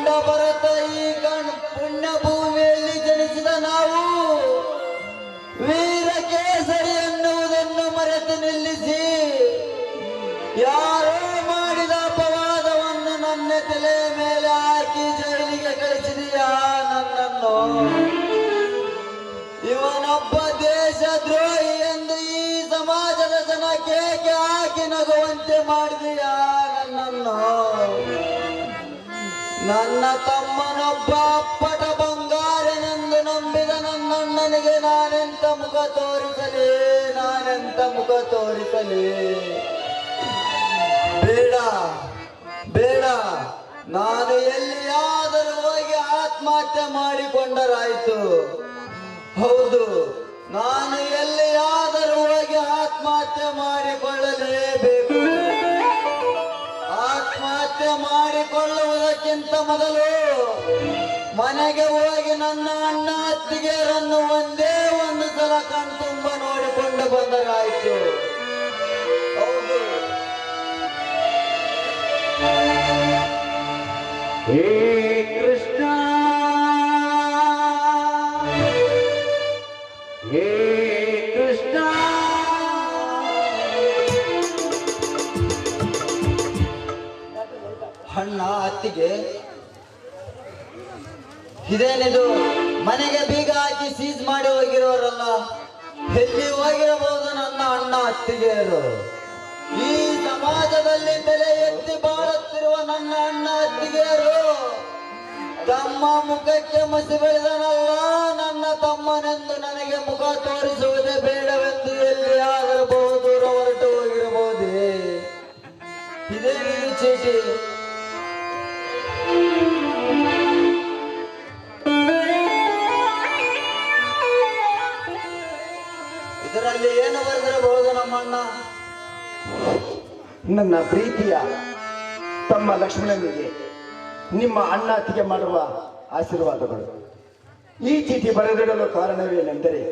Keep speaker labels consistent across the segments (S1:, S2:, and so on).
S1: ಗಂಡ ಭರತ ಈ ಪುಣ್ಯ ಭೂಮಿಯಲ್ಲಿ ಜನಿಸಿದ ನಾವು ವೀರ ಕೇಸರಿ ಎನ್ನುವುದನ್ನು ಮರೆತು ನಿಲ್ಲಿಸಿ ಯಾರೋ ಮಾಡಿದ ಅಪವಾದವನ್ನು ನನ್ನ ತಲೆಯ ಮೇಲೆ ಹಾಕಿ ಜೈಲಿಗೆ ಕಳಿಸಿದೆಯಾ ನನ್ನನ್ನು. ಇವನೊಬ್ಬ ದೇಶದ್ರೋಹಿ ಎಂದು ಈ ಸಮಾಜದ ಜನ ಕೇಕೆ ಹಾಕಿ ನಗುವಂತೆ ಮಾಡಿದೆಯಾ ನನ್ನನ್ನು. ನನ್ನ ತಮ್ಮನೊಬ್ಬ ಅಪ್ಪಟ ಬಂಗಾರನೆಂದು ನಂಬಿದ ನನ್ನಣ್ಣನಿಗೆ ನಾನೆಂತ ಮುಖ ತೋರಿಸಲಿ, ನಾನೆಂತ ಮುಖ ತೋರಿಸಲಿ. ಬೇಡ ಬೇಡ, ನಾನು ಎಲ್ಲಿಯಾದರೂ ಹೋಗಿ ಆತ್ಮಹತ್ಯೆ ಮಾಡಿಕೊಂಡರಾಯ್ತು. ಹೌದು, ನಾನು ಎಲ್ಲಿಯಾದರೂ ಹೋಗಿ ಆತ್ಮಹತ್ಯೆ ಮಾಡಿಕೊಳ್ಳಲೇಬೇಕು. ಆತ್ಮಹತ್ಯೆ ಮಾಡಿಕೊಳ್ಳುವುದಕ್ಕಿಂತ ಮೊದಲು ಮನೆಗೆ ಹೋಗಿ ನನ್ನ ಅಣ್ಣ ಅತ್ತಿಗೆಯರನ್ನು ಒಂದೇ ಒಂದು ಸಲ ಕಣ್ತುಂಬ ನೋಡಿಕೊಂಡು ಬಂದರಾಯ್ತು. ಹೌದು. ಹೇ ಕೃಷ್ಣ, ಹೇ ಕೃಷ್ಣ. ಅಣ್ಣ ಅತ್ತಿಗೆ, ಇದೇನಿದು? ಮನೆಗೆ ಬೀಗ ಹಾಕಿ ಸೀಜ್ ಮಾಡಿ ಹೋಗಿರೋರಲ್ಲ, ಎಲ್ಲಿ ಹೋಗಿರಬಹುದು ನನ್ನ ಅಣ್ಣ ಅತ್ತಿಗೆಯರು? ಈ ಸಮಾಜದಲ್ಲಿ ತಲೆ ಎತ್ತಿ ಬಾಳುತ್ತಿರುವ ನನ್ನ ಅಣ್ಣ ಅತ್ತಿಗೆಯರು ತಮ್ಮ ಮುಖಕ್ಕೆ ಮಸಿ ಬೆಳೆದನಲ್ಲ, ನನ್ನ ತಮ್ಮನೆಂದು ನನಗೆ ಮುಖ ತೋರಿಸುವುದೇ ಬೇಡವೆಂದು ಎಲ್ಲಿಯಾದರೂ ಬಹುದೂರ ಹೊರಟು ಹೋಗಿರಬಹುದೇ? ಇದೇನಿದು ಚೀಟಿ? ಇದರಲ್ಲಿ ಏನು ಬರೆದಿರಬಹುದು ನಮ್ಮಣ್ಣ?
S2: ನನ್ನ ಪ್ರೀತಿಯ ತಮ್ಮ ಲಕ್ಷ್ಮಣನಿಗೆ ನಿಮ್ಮ ಅಣ್ಣ ಅತ್ತಿಗೆ ಮಾಡುವ ಆಶೀರ್ವಾದಗಳು. ಈ ಚೀಟಿ ಬರೆದಿಡಲು ಕಾರಣವೇನೆಂದರೆ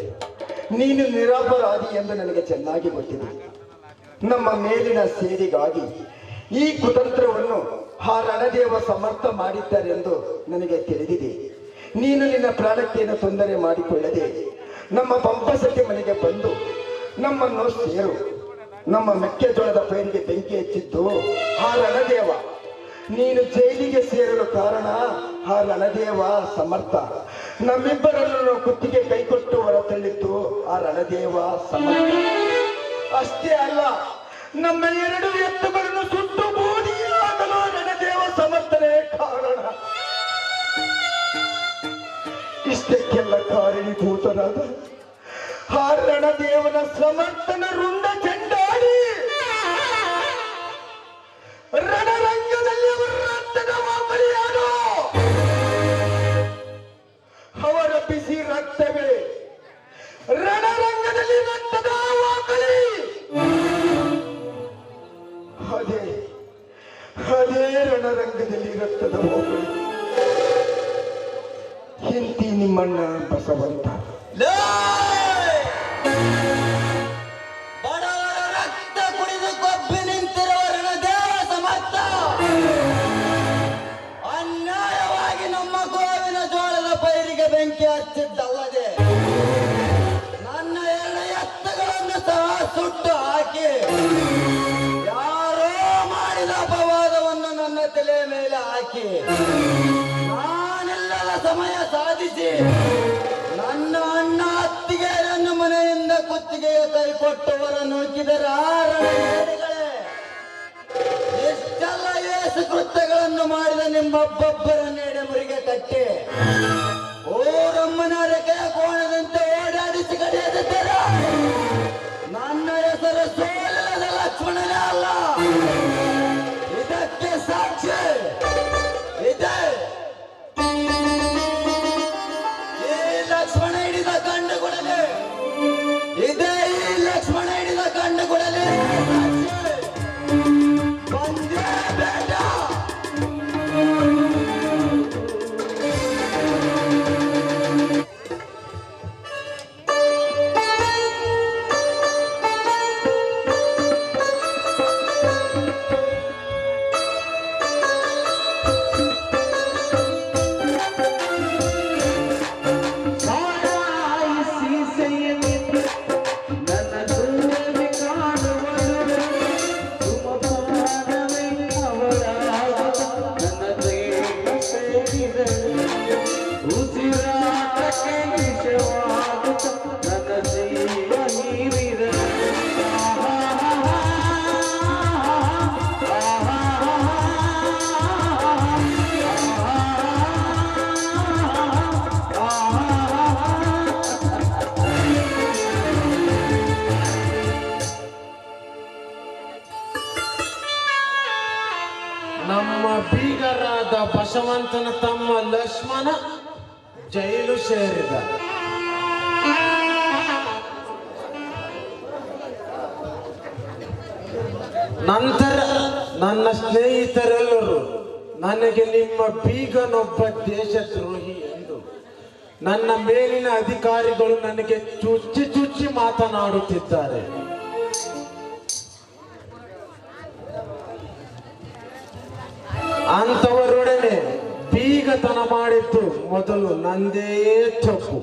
S2: ನೀನು ನಿರಪರಾಧಿ ಎಂದು ನನಗೆ ಚೆನ್ನಾಗಿ ಗೊತ್ತಿದೆ. ನಮ್ಮ ಮೇಲಿನ ಸೇರಿಗಾಗಿ ಈ ಕುತಂತ್ರವನ್ನು ಆ ರಣದೇವ ಸಮರ್ಥ ಮಾಡಿದ್ದಾರೆಂದು ನನಗೆ ತಿಳಿದಿದೆ. ನೀನು ನಿನ್ನ ಪ್ರಾಣಕ್ಕೇನು ತೊಂದರೆ ಮಾಡಿಕೊಳ್ಳದೆ ನಮ್ಮ ಪಂಪಸಕ್ಕೆ ಮನೆಗೆ ಬಂದು ನಮ್ಮನ್ನು ಸೇರು. ನಮ್ಮ ಮೆಕ್ಕೆಜೋಳದ ಪೈರಿಗೆ ಬೆಂಕಿ ಹಚ್ಚಿದ್ದು ಆ ರಣದೇವ. ನೀನು ಜೈಲಿಗೆ ಸೇರಲು ಕಾರಣ ಆ ರಣದೇವ ಸಮರ್ಥ. ನಮ್ಮಿಬ್ಬರನ್ನು ಕುತ್ತಿಗೆ ಕೈಕೊಟ್ಟು ಹೊರತಳ್ಳಿದ್ದು ಆ ರಣದೇವ ಸಮರ್ಥ. ಅಷ್ಟೇ ಅಲ್ಲ, ನಮ್ಮ 2 ಎತ್ತುಗಳನ್ನು ಸುಟ್ಟು ಬೂದಿಯಾಗಲು ರಣದೇವ ಸಮರ್ಥನೇ ಕಾರಣ. ಇಷ್ಟಕ್ಕೆಲ್ಲ ಕಾರಣೀಭೂತರಾದ ಆ ರಣದೇವನ ಸಮರ್ಥನ ರುಂಡ ಚೆಂಡಾಡಿ ರಣರಂಗದಲ್ಲಿ ಅವರ ರಕ್ತದ ಮಾಮರಿಯಾರು. ಅವರ ಬಿಸಿ ರಕ್ತವೇ ರಣರಂಗದಲ್ಲಿ ರಕ್ತದ ವಾಕಳಿ. ಅದೇ ಅದೇ ರಣರಂಗದಲ್ಲಿ ರಕ್ತದ ವಾಕಳಿ. ಹಿಂತಿ ನಿಮ್ಮಣ್ಣ ಬಸವಂತ.
S1: ಬಡವರ ರಕ್ತ ಕುಡಿದು ಕೊಬ್ಬಿ ನಿಂತಿರುವ ರಣದೇವ ಸಮರ್ಥ ಅನ್ಯಾಯವಾಗಿ ನಮ್ಮ ಗೋವಿನ ಜೋಳದ ಪೈರಿಗೆ ಬೆಂಕಿ ಹಚ್ಚಿದ್ದಲ್ಲದೆ ನನ್ನ 2 ಎತ್ತುಗಳನ್ನು ಸಹ ಸುಟ್ಟು ಹಾಕಿ ಯಾರೋ ಮಾಡಿದ ಅಪವಾದವನ್ನು ನನ್ನ ತಲೆಯ ಮೇಲೆ ಹಾಕಿ ನಾನೆಲ್ಲದ ಸಮಯ ಸಾಧಿಸಿ ನನ್ನ ಅಣ್ಣ ಅತ್ತಿಗೆಯರನ್ನು ಮನೆಯಿಂದ ಕುತ್ತಿಗೆಗೆ ಕೈ ಕೊಟ್ಟವರ ನುಗ್ಗಿದರ ಎಷ್ಟೆಲ್ಲ ಏಸು ಕೃತ್ಯಗಳನ್ನು ಮಾಡಿದ ನಿಮ್ಮೊಬ್ಬೊಬ್ಬರನ್ನು ಎಡೆಮುರಿಗೆ ಕಟ್ಟಿ ಓರಮ್ಮನ ರೆಕೆಯ ಕೋಣದಂತೆ ಓಡಾಡಿಸಿ ಕರೆಯದಿದ್ದರ ನನ್ನ ಹೆಸರು ಸೋಲಿಲ್ಲದ ಲಕ್ಷ್ಮಣನೇ ಅಲ್ಲ. ಇದಕ್ಕೆ ಸಾಕ್ಷಿ ಇದೆ. ಲಕ್ಷ್ಮಣ ಹಿಡಿದ ಕಂಡುಕೊಡಲಿ, ಇದೇ ಈ ಲಕ್ಷ್ಮಣ ಹಿಡಿದ ಕಂಡುಕೊಡಲಿ. ಬಂದೇ ಬೇಡ.
S3: ನಮ್ಮ ಲಕ್ಷ್ಮಣ ಜೈಲು ಸೇರಿದ. ನಂತರ ನನ್ನ ಸ್ನೇಹಿತರೆಲ್ಲರೂ ನನಗೆ ನಿಮ್ಮ ಬೀಗನೊಬ್ಬ ದೇಶದ್ರೋಹಿ ಎಂದು, ನನ್ನ ಮೇಲಿನ ಅಧಿಕಾರಿಗಳು ನನಗೆ ಚುಚ್ಚಿ ಚುಚ್ಚಿ ಮಾತನಾಡುತ್ತಿದ್ದಾರೆ. ಅಂತವರೊಡನೆ ಬೀಗತನ ಮಾಡಿದ್ದು ಮೊದಲು ನಂದೇ ತಪ್ಪು.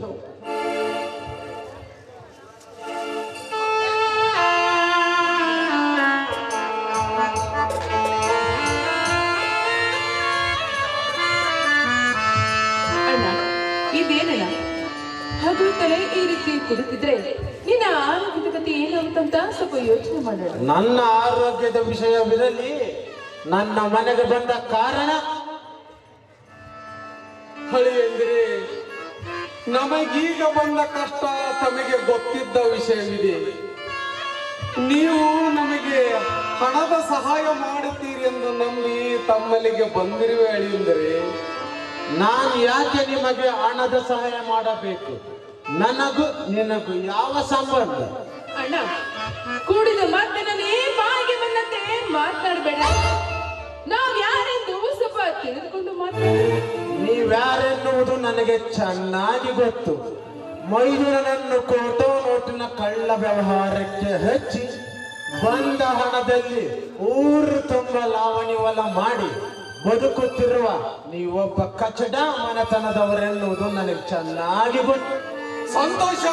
S4: ಇದೇನಲ್ಲ ಹಗಲುತ್ತಲೇ ಈ ರೀತಿ ಕುಡಿತಿದ್ರೆ ನಿನ್ನ ಆರೋಗ್ಯದ ಗತಿ ಏನಾಗುತ್ತಂತ ಸ್ವಲ್ಪ ಯೋಚನೆ ಮಾಡೋಣ.
S3: ನನ್ನ ಆರೋಗ್ಯದ ವಿಷಯವಿರಲಿ, ನನ್ನ ಮನೆಗೆ ಬಂದ ಕಾರಣ
S5: ಹಳೆಯಂದ್ರೆ ನಮಗೀಗ ಬಂದ ಕಷ್ಟ ತಮಗೆ ಗೊತ್ತಿದ್ದ ವಿಷಯವಿದೆ. ನೀವು ನಮಗೆ ಹಣದ ಸಹಾಯ ಮಾಡುತ್ತೀರಿ ಎಂದು ನಂಬಿ ತಮ್ಮಲ್ಲಿಗೆ ಬಂದಿರುವೆ. ಅಳಿಯಂದರೆ
S3: ನಾನು ಯಾಕೆ ನಿಮಗೆ ಹಣದ ಸಹಾಯ ಮಾಡಬೇಕು? ನನಗೂ ನಿನಗೂ ಯಾವ ಸಂಬಂಧ?
S4: ಅಣ್ಣ, ಕೂಡಿದ ಮಾತಿನಲ್ಲಿ ಬಾಯಿಗೆ ಬಂದಂತೆ ಮಾತನಾಡಬೇಡ. ನಾವ್ ಯಾರೆಂದು ಸ್ವಲ್ಪ ತಿಳಿದುಕೊಂಡು ಮಾತಾಡ.
S3: ನೀವ್ಯಾರೆನ್ನುವುದು ನನಗೆ ಚೆನ್ನಾಗಿ ಗೊತ್ತು. ಮೈದುನನ್ನು ಕೋಟೋ ನೋಟಿನ ಕಳ್ಳ ವ್ಯವಹಾರಕ್ಕೆ ಹಚ್ಚಿ ಬಂದ ಹಣದಲ್ಲಿ ಊರು ತುಂಬ ಲಾವಣಿವಲ ಮಾಡಿ ಬದುಕುತ್ತಿರುವ ನೀವೊಬ್ಬ ಕಚಡ ಮನೆತನದವರೆನ್ನುವುದು ನನಗೆ ಚೆನ್ನಾಗಿ ಗೊತ್ತು.
S5: ಸಂತೋಷ.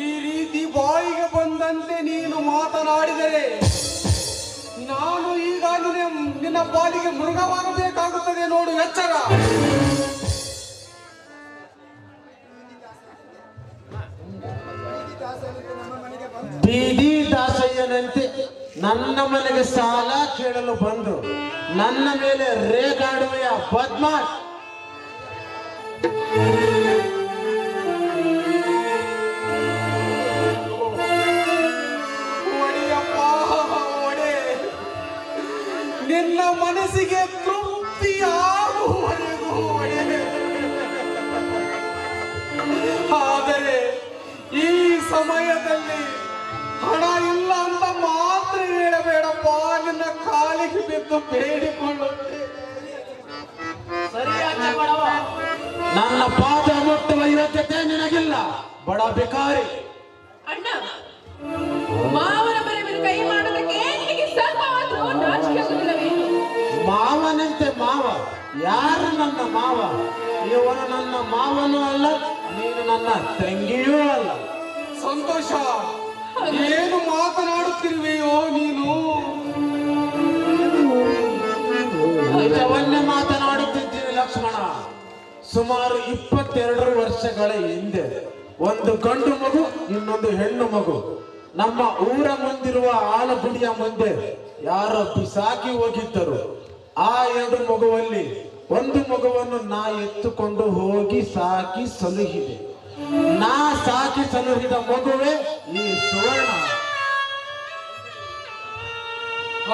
S5: ಈ ರೀತಿ ಬಾಯಿಗೆ ಬಂದಂತೆ ನೀನು ಮಾತನಾಡಿದರೆ ನಾನು ಈಗ ನಿನ್ನ ಪಾಲಿಗೆ ಮೃಗವಾಗಬೇಕಾಗುತ್ತದೆ. ನೋಡು, ಎಚ್ಚರ.
S3: ಬೀದಿ ದಾಸಯ್ಯನಂತೆ ನನ್ನ ಮನೆಗೆ ಸಾಲ ಕೇಳಲು ಬಂದು ನನ್ನ ಮೇಲೆ ರೇಗಾಡುವೆಯ ಬದ್ಮಾಶ್.
S5: ನಿನ್ನ ಮನಸ್ಸಿಗೆ ತೃಪ್ತಿಯಾಗುವವರೆಗೂ ಆದರೆ ಈ ಸಮಯದಲ್ಲಿ ಹಣ ಇಲ್ಲ ಅಂತ ಮಾತ್ರ ಹೇಳಬೇಡಪ್ಪ. ನಿನ್ನ ಕಾಲಿಗೆ ಬಿದ್ದು ಬೇಡಿಕೊಳ್ಳುತ್ತೆ.
S3: ನನ್ನ ಪಾದ ಮುಟ್ಟುವ ಯೋಗ್ಯತೆ ನಿನಗಿಲ್ಲ, ಬಡ ಭಿಕಾರಿ.
S4: ಅಣ್ಣ, ಮಾವನ ಮನೆ ಮೇಲೆ ಕೈ ಮಾಡೋದಕ್ಕೆ ನಿನಗೆ ಸ್ವಲ್ಪವಾದ್ರೂ ನಾಚಿಕೆ ಆಗುತ್ತಿಲ್ಲವೇನು?
S3: ಮಾವನಂತೆ ಮಾವ? ಯಾರು ನನ್ನ ಮಾವ? ಇವನು ನನ್ನ ಮಾವನೂ ಅಲ್ಲ, ನೀನು ನನ್ನ ತಂಗಿಯೂ ಅಲ್ಲ.
S5: ಸಂತೋಷ, ಏನು ಮಾತನಾಡುತ್ತಿರುವೆಯೋ ನೀನು?
S3: ನಿಜವನ್ನೇ ಮಾತನಾಡುತ್ತಿದ್ದೀನಿ ಲಕ್ಷ್ಮಣ. ಸುಮಾರು 22 ವರ್ಷಗಳ ಹಿಂದೆ ಒಂದು ಗಂಡು ಮಗು, ಇನ್ನೊಂದು ಹೆಣ್ಣು ಮಗು ನಮ್ಮ ಊರ ಮುಂದಿರುವ ಆಲಗುಡಿಯ ಮುಂದೆ ಯಾರೋ ಬಿಸಾಕಿ ಹೋಗಿದ್ದರು. ಆ 2 ಮಗುವಲ್ಲಿ ಒಂದು ಮಗುವನ್ನು ನಾ ಎತ್ತುಕೊಂಡು ಹೋಗಿ ಸಾಕಿ ಸಲುಹಿದೆ. ನಾ ಸಾಕಿ ಸಲುಹಿದ ಮಗುವೇ ಈ ಸುವರ್ಣ.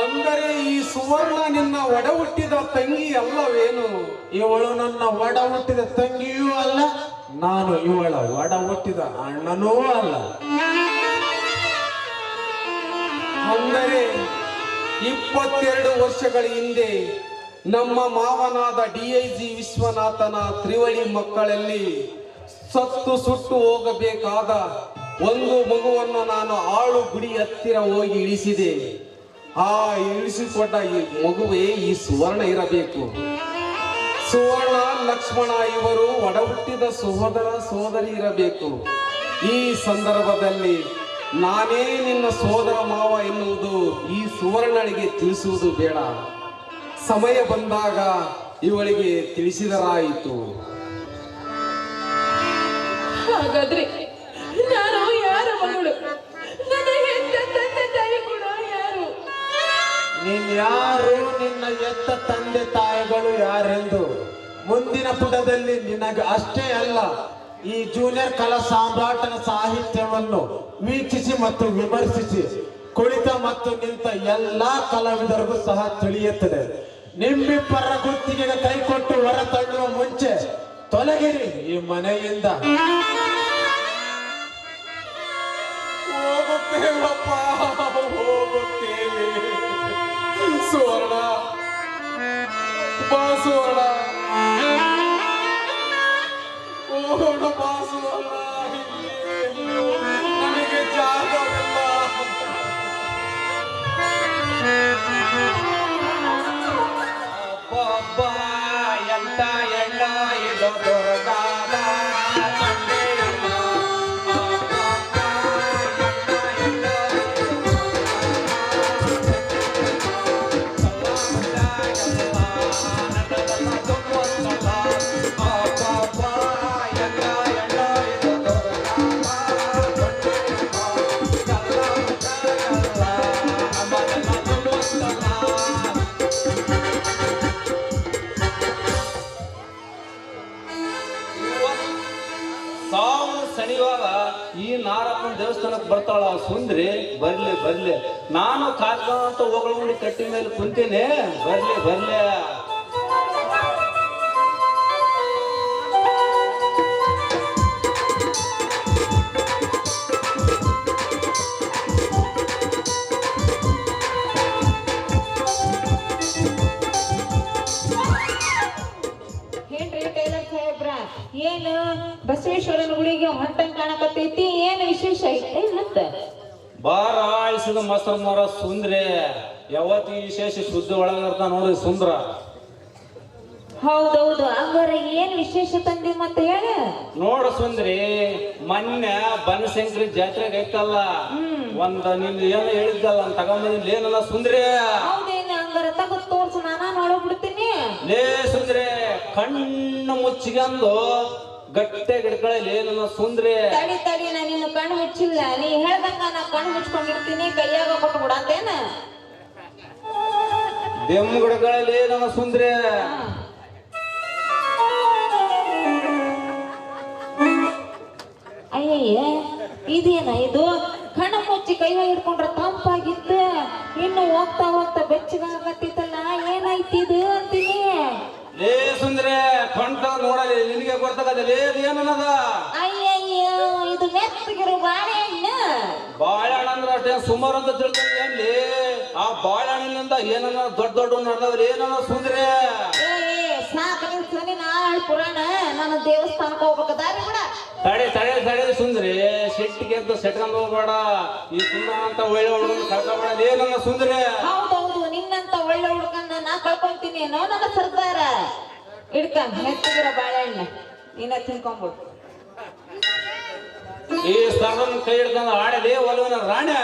S5: ಅಂದರೆ ಈ ಸುವರ್ಣ ನಿನ್ನ ಒಡ ಹುಟ್ಟಿದ ತಂಗಿ ಅಲ್ಲವೇನು?
S3: ಇವಳು ನನ್ನ ಒಡ ಹುಟ್ಟಿದ ತಂಗಿಯೂ ಅಲ್ಲ, ನಾನು ಇವಳ ಒಡ ಹುಟ್ಟಿದ ಅಣ್ಣನೂ ಅಲ್ಲ.
S5: ಅಂದರೆ 22 ವರ್ಷಗಳ ಹಿಂದೆ ನಮ್ಮ ಮಾವನಾದ DIG ವಿಶ್ವನಾಥನ ತ್ರಿವಳಿ ಮಕ್ಕಳಲ್ಲಿ ಸತ್ತು ಸುಟ್ಟು ಹೋಗಬೇಕಾದ ಒಂದು ಮಗುವನ್ನು ನಾನು ಆಳು ಗುಡಿ ಹತ್ತಿರ ಹೋಗಿ ಇಳಿಸಿದೆ. ಆ ಇಳಿಸಿಕೊಟ್ಟ ಈ ಮಗುವೇ ಈ ಸುವರ್ಣ ಇರಬೇಕು. ಸುವರ್ಣ, ಲಕ್ಷ್ಮಣ ಇವರು ಒಡ ಹುಟ್ಟಿದ ಸಹೋದರ ಸೋದರಿ ಇರಬೇಕು. ಈ ಸಂದರ್ಭದಲ್ಲಿ ನಾನೇ ನಿನ್ನ ಸೋದರ ಮಾವ ಎನ್ನುವುದು ಈ ಸುವರ್ಣಳಿಗೆ ತಿಳಿಸುವುದು ಬೇಡ. ಸಮಯ ಬಂದಾಗ ಇವಳಿಗೆ ತಿಳಿಸಿದರಾಯಿತು.
S4: ಹಾಗಾದ್ರೆ ನಾನು ಯಾರ ಮಗಳು? ನನ್ನ ಹೆತ್ತ ತಂದೆ ತಾಯಿ ಕೂಡ ಯಾರು?
S3: ನೀನ್ ಯಾರು, ನಿನ್ನ ಎತ್ತ ತಂದೆ ತಾಯಿಗಳು ಯಾರೆಂದು ಮುಂದಿನ ಪುಟದಲ್ಲಿ ನಿನಗೆ ಅಷ್ಟೇ ಅಲ್ಲ, ಈ ಜೂನಿಯರ್ ಕಲಾ ಸಾಮ್ರಾಟನ ಸಾಹಿತ್ಯವನ್ನು ವೀಕ್ಷಿಸಿ ಮತ್ತು ವಿಮರ್ಶಿಸಿ ಕುಳಿತ ಮತ್ತು ನಿಂತ ಎಲ್ಲಾ ಕಲಾವಿದರಿಗೂ ಸಹ ತಿಳಿಯುತ್ತದೆ. ನಿಮ್ಮಿಬ್ಬರ ಗುತ್ತಿಗೆಗೆ ಕೈ ಕೊಟ್ಟು ಹೊರ ತಳ್ಳುವ ಮುಂಚೆ ತೊಲಗಿರಿ ಈ ಮನೆಯಿಂದ.
S5: ಹೋಗುತ್ತೇವಪ್ಪ, ಹೋಗುತ್ತೇವೆ. ಸುವರ್ಣ, ಬಾ ಸುವರ್ಣ, ಓಡ ಬಾ ಸುವರ್ಣ. ನನಗೆ ಜಾಗವಿಲ್ಲ.
S1: ಅಬ್ಬಬ್ಬ, ಎಂತ ಎಣ್ಣ ಇದು ದುರ್ಗಾದ ತಂದೆಯಮ್ಮ. ಅಬ್ಬಬ್ಬ, ಎಂತ
S6: ಸಾವು ಸಣಿವಾಗ ಈ ನಾರಪ್ಪನ ದೇವಸ್ಥಾನಕ್ಕೆ ಬರ್ತಾಳ ಸುಂದ್ರಿ. ಬರ್ಲಿ ಬರ್ಲಿ, ನಾನು ಕಾದ್ಕೊಂತ ಹೋಗ್ಲಿ ಕಟ್ಟಿ ಮೇಲೆ ಕುಂತೀನಿ. ಬರ್ಲಿ ಬರ್ಲಿ.
S7: ಏನು ಬಸವೇಶ್ವರನ ಗುಡಿಗೆ ಹೊಂಟಂಗ್ ಕಾಣಕತ್ತೈತಿ? ಏನು ವಿಶೇಷ ಐತೆ ಮತ್ತ?
S6: ಬಾರ ಆಯಿಸಿದ ಮೊಸರು ಮರ ಸುಂದ್ರಿ. ಯಾವತ್ತಿ ವಿಶೇಷ ಶುದ್ಧ ಒಳಗಿರ್ತಾನ ನೋಡ್ರಿ ಸುಂದ್ರ.
S7: ಹೌದೌದು, ಹಂಗಾರ ಏನ್ ವಿಶೇಷ ತಂದಿ ಮತ್ತೆ ಹೇಳ.
S6: ನೋಡ ಸುಂದ್ರಿ, ಮೊನ್ನೆ ಬನಶಂಕರಿ ಜಾತ್ರೆಗೆ ಐತಲ್ಲ, ಒಂದ್ ನಿನ್ ಏನ ಹೇಳಿದ್ದಲ್ಲ ಅಂತ ತಗೊಂಬಂದಿಲ್ಲ ಏನಲ್ಲ ಸುಂದ್ರಿ.
S7: ಹೌದೇನ? ಹಂಗಾರ ತಗದ್ ತೋರ್ಸು, ನಾನಾ ನೋಡೋಗ್ಬಿಡ್ತೀನಿ.
S6: ಲೇ ಸುಂದ್ರಿ, ಕಣ್ಣು ಮುಚ್ಚಿಗಂದು ಗಟ್ಟೆ ಗಿಡಗಳಲ್ಲಿ ಏನನ್ನ ಸುಂದ್ರಿ.
S7: ತಡಿ ತಡಿ, ನಾ ನಿನ್ನ ಕಣ್ಣು ಮುಚ್ಚಿಲ್ಲ. ನೀ ಹೇಳ್ದಂಗ ನಾ ಕಣ್ಣು ಮುಚ್ಕೊಂಡಿರ್ತೀನಿ, ಕೈಯಾಗ ಕೊಟ್ಟು ಬಿಡಂತೇನ?
S6: ದೆಮ್ಮು ಗಿಡಗಳಲ್ಲಿ ಏನನ್ನ ಸುಂದ್ರಿ.
S7: ಅಯ್ಯಯ್ಯ, ಇದೇನ ಇದು? ಕಣ್ಣು ಮುಚ್ಚಿ ಕೈಯ ಹಿಡ್ಕೊಂಡ್ರ ತಂಪಾಗಿತ್ತ, ಇನ್ನು ಹೋಗ್ತಾ ಹೋಗ್ತಾ ಬೆಚ್ಚಗಾಗತ್ತಿತ್ತಲ್ಲ, ಏನಾಯ್ತು ಇದು ಅಂತೀನಿ.
S6: ಲೇ ಸುಂದ್ರಿ, ಕಣ್ಣ ನೋಡಲಿ ನಿನಗೆ ಗೊತ್ತಾಗದಲ್ಲಿ ಏನನ್ನದ?
S7: ಅಯ್ಯಯ್ಯ, ಇದು ಮೆತ್ತಗಿರೋ ಬಾಳೆಹಣ್ಣು.
S6: ಬಾಳೆಹಣ್ಣು ಅಂದ್ರೆ ಅಷ್ಟೇ ಸುಮಾರು ಅಂತ ತಿಳ್ಕೊಂಡು ಏನ್ಲಿ? ಆ ಬಾಳೆಹಣ್ಣಿನಿಂದ ಏನನ್ನ ದೊಡ್ಡ ದೊಡ್ಡ ನಡೆದವ್ರಿ ಏನನ್ನ ಸುಂದ್ರಿ.
S7: ಸಾಕು ನಿಲ್ಸನಿ, ನಾಳೆ ಪುರಾಣ. ನಾನು ದೇವಸ್ಥಾನಕ್ಕೆ ಹೋಗ್ಬೇಕು, ದಾರಿ ಬಿಡ.
S6: ತಡೆ ತಡೆ ತಡೆ ಸುಂದ್ರಿ, ಸಿಟ್ಟಿಗೆ ಎದ್ದು ಸೆಟ್ಕೊಂಡ್ ಹೋಗ್ಬೇಡ. ಈ ಸುಂದರ ಅಂತ ಒಳ್ಳೆ ಹುಡುಗನ ಕಳ್ಕೊಬೇಡ. ಏನನ್ನ ಸುಂದ್ರಿ?
S7: ಹೌದೌದು, ನಿನ್ನಂತ ಒಳ್ಳೆ ಹುಡುಗನ್ನ ನಾ ಕಳ್ಕೊಂತೀನಿ ಏನೋ ನನ್ನ ಸರ್ದಾರ. ಹಿಡ್ಕ ಮೆತ್ತಗಿರೋ ಬಾಳೆಹಣ್ಣು, ನೀನ ತಿನ್ಕೊಂಡ್ಬಿಡು.
S6: ಈ ಸರ್ದನ್ ಕೈ ಹಿಡ್ಕೊಂಡು ಆಡಲಿ ಒಲವಿನ ರಾಣಿ.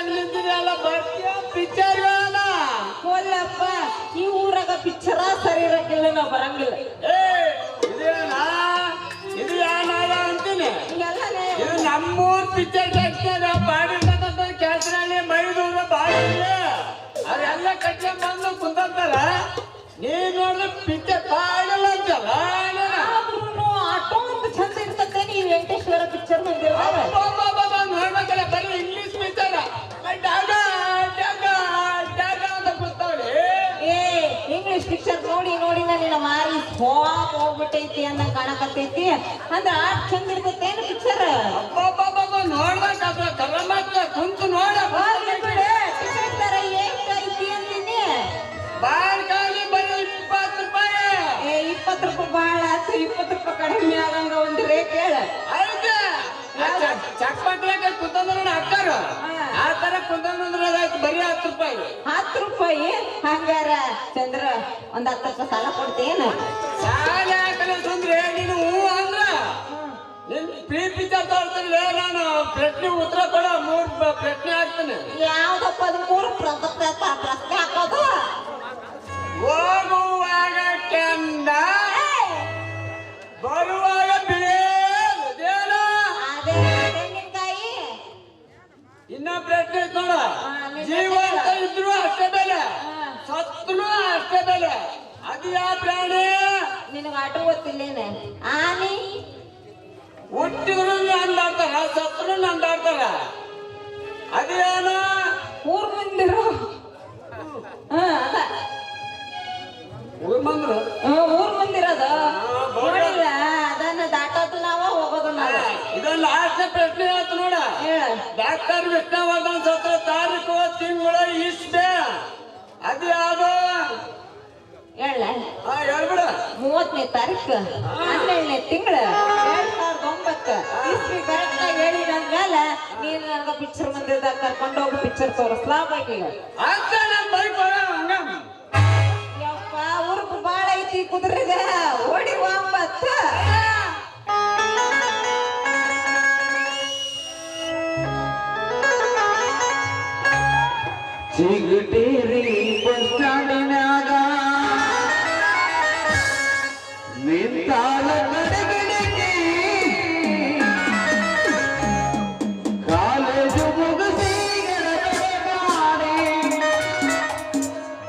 S6: ನಿಂತೀನಿ ಅಲ್ಲ ಬರ್ತೀಯ ಪಿಕ್ಚರ್
S7: ಹೋಲ್ಲಪ್ಪ ಈ ಊರಾಗ ಪಿಕ್ಚರ ಸರಿ ಇರಕ್ಕಿಲ್ಲ ನಾವ್ ಬರಂಗಿಲ್ಲ.
S6: ಇದೇನಾ ಇದು ಯಾನಾದ ಅಂತೀನಿ.
S7: ಎಲ್ಲನೇ
S6: ಇದು ನಮ್ಮೂರ್ ಪಿಕ್ಚರ್ ಬಾಡಿರ್ತಕ್ಕಂಥ ಕ್ಯಾಸ್ರಲ್ಲಿ ಮೈದೂರ ಬಾಡಿ ಅದೆಲ್ಲ ಕಟ್ಕೊಂಡ್ ಬಂದು ಕುಂತಾರ. ನೀನ್ ನೋಡಿದ್ರೆ ಪಿಕ್ಚರ್ ಬಾಡಲ್ಲ ಅಂತಲ್ಲ.
S7: ಆದ್ರೂನು ಆಟೋ ಅಂತ ಚಂದ ಇರ್ತದೆ. ನೀವು ವೆಂಕಟೇಶ್ವರ ಪಿಕ್ಚರ್ ಬಂದಿರೋದು
S6: ನೋಡ್ಬೇಕಲ್ಲ ಬರೀ ಇಂಗ್ಲಿಷ್ ಪಿಕ್ಚರ್ ಡಾಗ ಡಾಗ ಡಾಗ ಅಂತ ಕೂತಾವ್ರಿ.
S7: ಏ ಇಂಗ್ಲಿಷ್ ಪಿಕ್ಚರ್ ನೋಡಿ ನೋಡಿ ನಿನ್ನ ಮಾರಿ ಹೋಗ್ಬಿಟ್ಟೈತಿ ಅಂದ ಕಾಣಕತ್ತೈತಿ. ಅಂದ್ರ ಆಟ್ ಚಂದ ಇರ್ತೇನು ಪಿಕ್ಚರ್?
S6: ನೋಡ್ಬೇಕಾದ್ರೆ ಕರ್ರಮಕ್ಕ ಕುಂತು ನೋಡ
S7: ಟಿಕೆಟ್ ತರ ಏಕೈತಿ ಅಂತೀನಿ.
S6: ಬಾಳ್ಕಾಲಿ ಬರೀ 20 ರೂಪಾಯಿ.
S7: 20 ರೂಪಾಯಿ ಬಾಳ ಆತು. 20 ರೂಪಾಯಿ ಕಡಿಮೆ ಆಗಂಗ ಒಂದ್ ರೇಟ್ ಹೇಳ.
S6: ಚಕ್ಪಟ್ಲಾಗ ಕುಂತಂದ್ರ ಅಕ್ಕಾರ ಆ ತರ ಕುಂತಂದ್ರ ಬರೀ 10 ರೂಪಾಯಿ.
S7: 10 ರೂಪಾಯಿ ಹಂಗಾರ ಚಂದ್ರ ಒಂದ್ 10 ರೂಪಾಯಿ ಸಾಲ ಕೊಡ್ತೇನು?
S6: ಸಾಲ ಯಾಕಂದ್ರೆ ಸುಂದ್ರೆ ನೀನು ಹೂ ಅಂದ್ರ ನಿನ್ ಪ್ರೀ ಪಿಕ್ಚರ್ ತೋರ್ತೀನಿ. ನಾನು ಪ್ರಶ್ನೆ ಉತ್ತರ ಕೊಡ 3 ಪ್ರಶ್ನೆ ಹಾಕ್ತೇನೆ.
S7: ಯಾವ್ದಪ್ಪ ಅದು 3 ಪ್ರಶ್ನೆ ಹಾಕೋದು?
S6: ಹೋಗುವಾಗ ಕೆಂದ ಬರುವಾಗ ಬಿಳೇದೇನೋ.
S7: ಅದೇ ತೆಂಗಿನಕಾಯಿ.
S6: ಇನ್ನ ಪ್ರಶ್ನೆ ನೋಡ. ಜೀವಂತ ಇದ್ರು ಅಷ್ಟೇ ಬೆಲೆ, ಸತ್ರು ಅಷ್ಟೇ ಬೆಲೆ. ಅದು ಯಾವ ಪ್ರಾಣಿ?
S7: ನಿನಗ ಆಟೋ ಗೊತ್ತಿಲ್ಲೇನೆ? ಆನಿ
S6: ಹುಟ್ಟಿದ್ರು ಅಂದಾಡ್ತಾರ, ಸತ್ರು ಅಂದಾಡ್ತಾರ. ಅದೇನ?
S7: ಊರ್ ಮಂದಿರು. ಅದ
S6: ಊರ್ ಬಂದ್ರು
S7: ಊರ್ ಮಂದಿರದ ನೋಡಿಲ್ಲ. ಅದನ್ನ ದಾಟೋದು ನಾವ ಹೋಗೋದು ನಾವ.
S6: ಇದನ್ನ ಲಾಸ್ಟ್ ಪ್ರಶ್ನೆ ಆಯ್ತು ನೋಡ.
S7: ಹೇಳ.
S6: ಡಾಕ್ಟರ್ ವಿಷ್ಣುವರ್ಧನ್ ಸತ್ರ ತಾರೀಕು ತಿಂಗಳ ಇಷ್ಟೇ. ಅದು ಯಾವ್ದು?
S7: ಹೇಳ.
S6: ಹೇಳ್ಬಿಡ.
S7: 30ನೇ ತಾರೀಕು 12ನೇ ತಿಂಗಳ 2009 ಇಸ್ವಿ ಕರೆಕ್ಟ್ ಆಗಿ ಹೇಳಿದ್ಮೇಲೆ ನೀನು ನನಗ ಪಿಕ್ಚರ್ ಮಂದಿರದಾಗ ಕರ್ಕೊಂಡು ಹೋಗಿ ಪಿಕ್ಚರ್ ತೋರಿಸ್ಲಾಬೇಕೀಗ.
S6: ಅಂತ ನನ್ ಬೈಕ್ ಹಂಗ
S7: ಯಪ್ಪ ಊರ್ಗು ಬಾಳ ಐತಿ ಕುದುರೆಗ ಓಡಿ ವಾಪತ್ತ.
S1: ಚಿಗಟೇರಿ ಬಸ್ ಸ್ಟ್ಯಾಂಡಿನಾಗ ನಿಂತಾಳ ನಡಗಡಿಗೆ ಕಾಲೇಜು ಮುಗಿಸಿ ಮಾಡಿ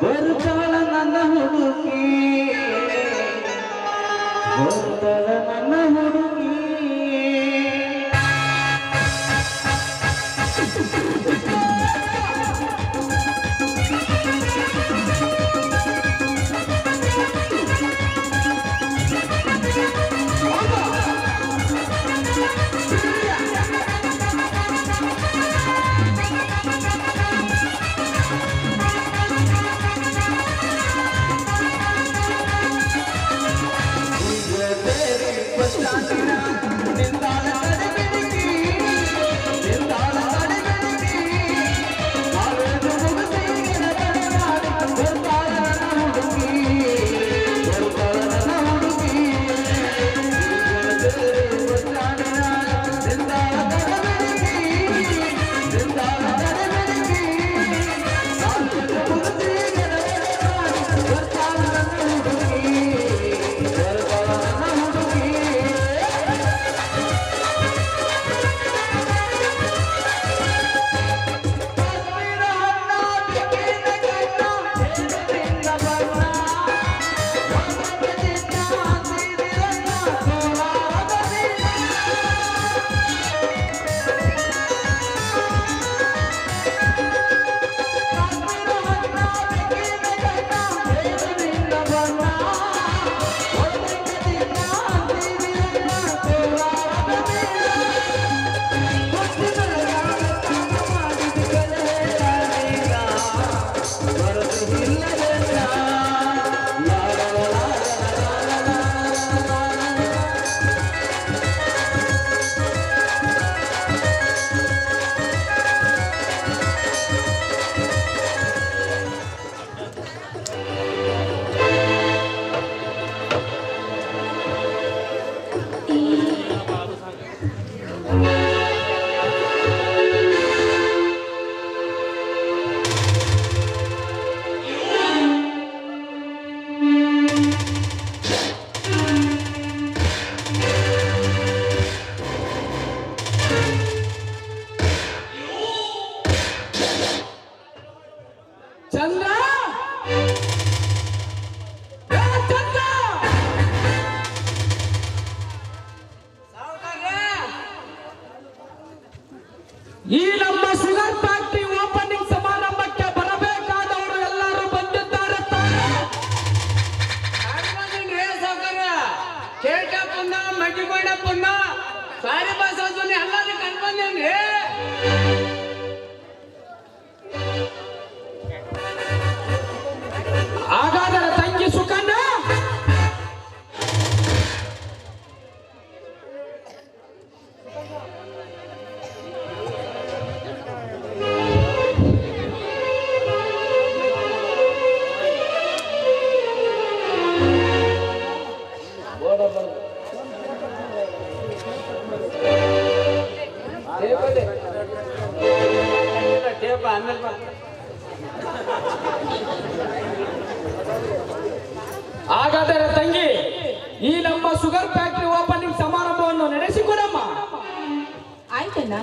S1: ಬರ್ತಾಳ ನನ್ನ ಹುಡುಗಿ, ಬರ್ತಾಳ ನನ್ನ ಹುಡುಗಿ.
S8: ಚಂದ್ರ ಏ ಚಂದ್ರ ಈ ನಮ್ಮ ಶುಗರ್ ಫ್ಯಾಕ್ಟರಿ ಓಪನಿಂಗ್ ಸಮಾರಂಭಕ್ಕೆ ಬರಬೇಕಾದವರು ಎಲ್ಲರೂ ಬಂದಿದ್ದಾರೆ
S9: ಕೇಳ್ಕಪ್ಪನ್ನ ಮಡ್ಡಿಗೊಂಡಪ್ಪನ್ನ ಸಾರಿ ಬಸವನ್ನ ಎಲ್ಲರೂ ಕಂಡ್ಬಂದೇನ್ರಿ.
S8: ಹಾಗಾದರೆ ತಂಗಿ ಸುಕನ್ಯ ಹಾಗಾದರೆ ತಂಗಿ ಈ ನಮ್ಮ ಶುಗರ್ ಫ್ಯಾಕ್ಟರಿ ಓಪನಿಂಗ್ ಸಮಾರಂಭವನ್ನು ನಡೆಸಿಕೊಡಮ್ಮ.
S4: ಆಯ್ತಣ್ಣ.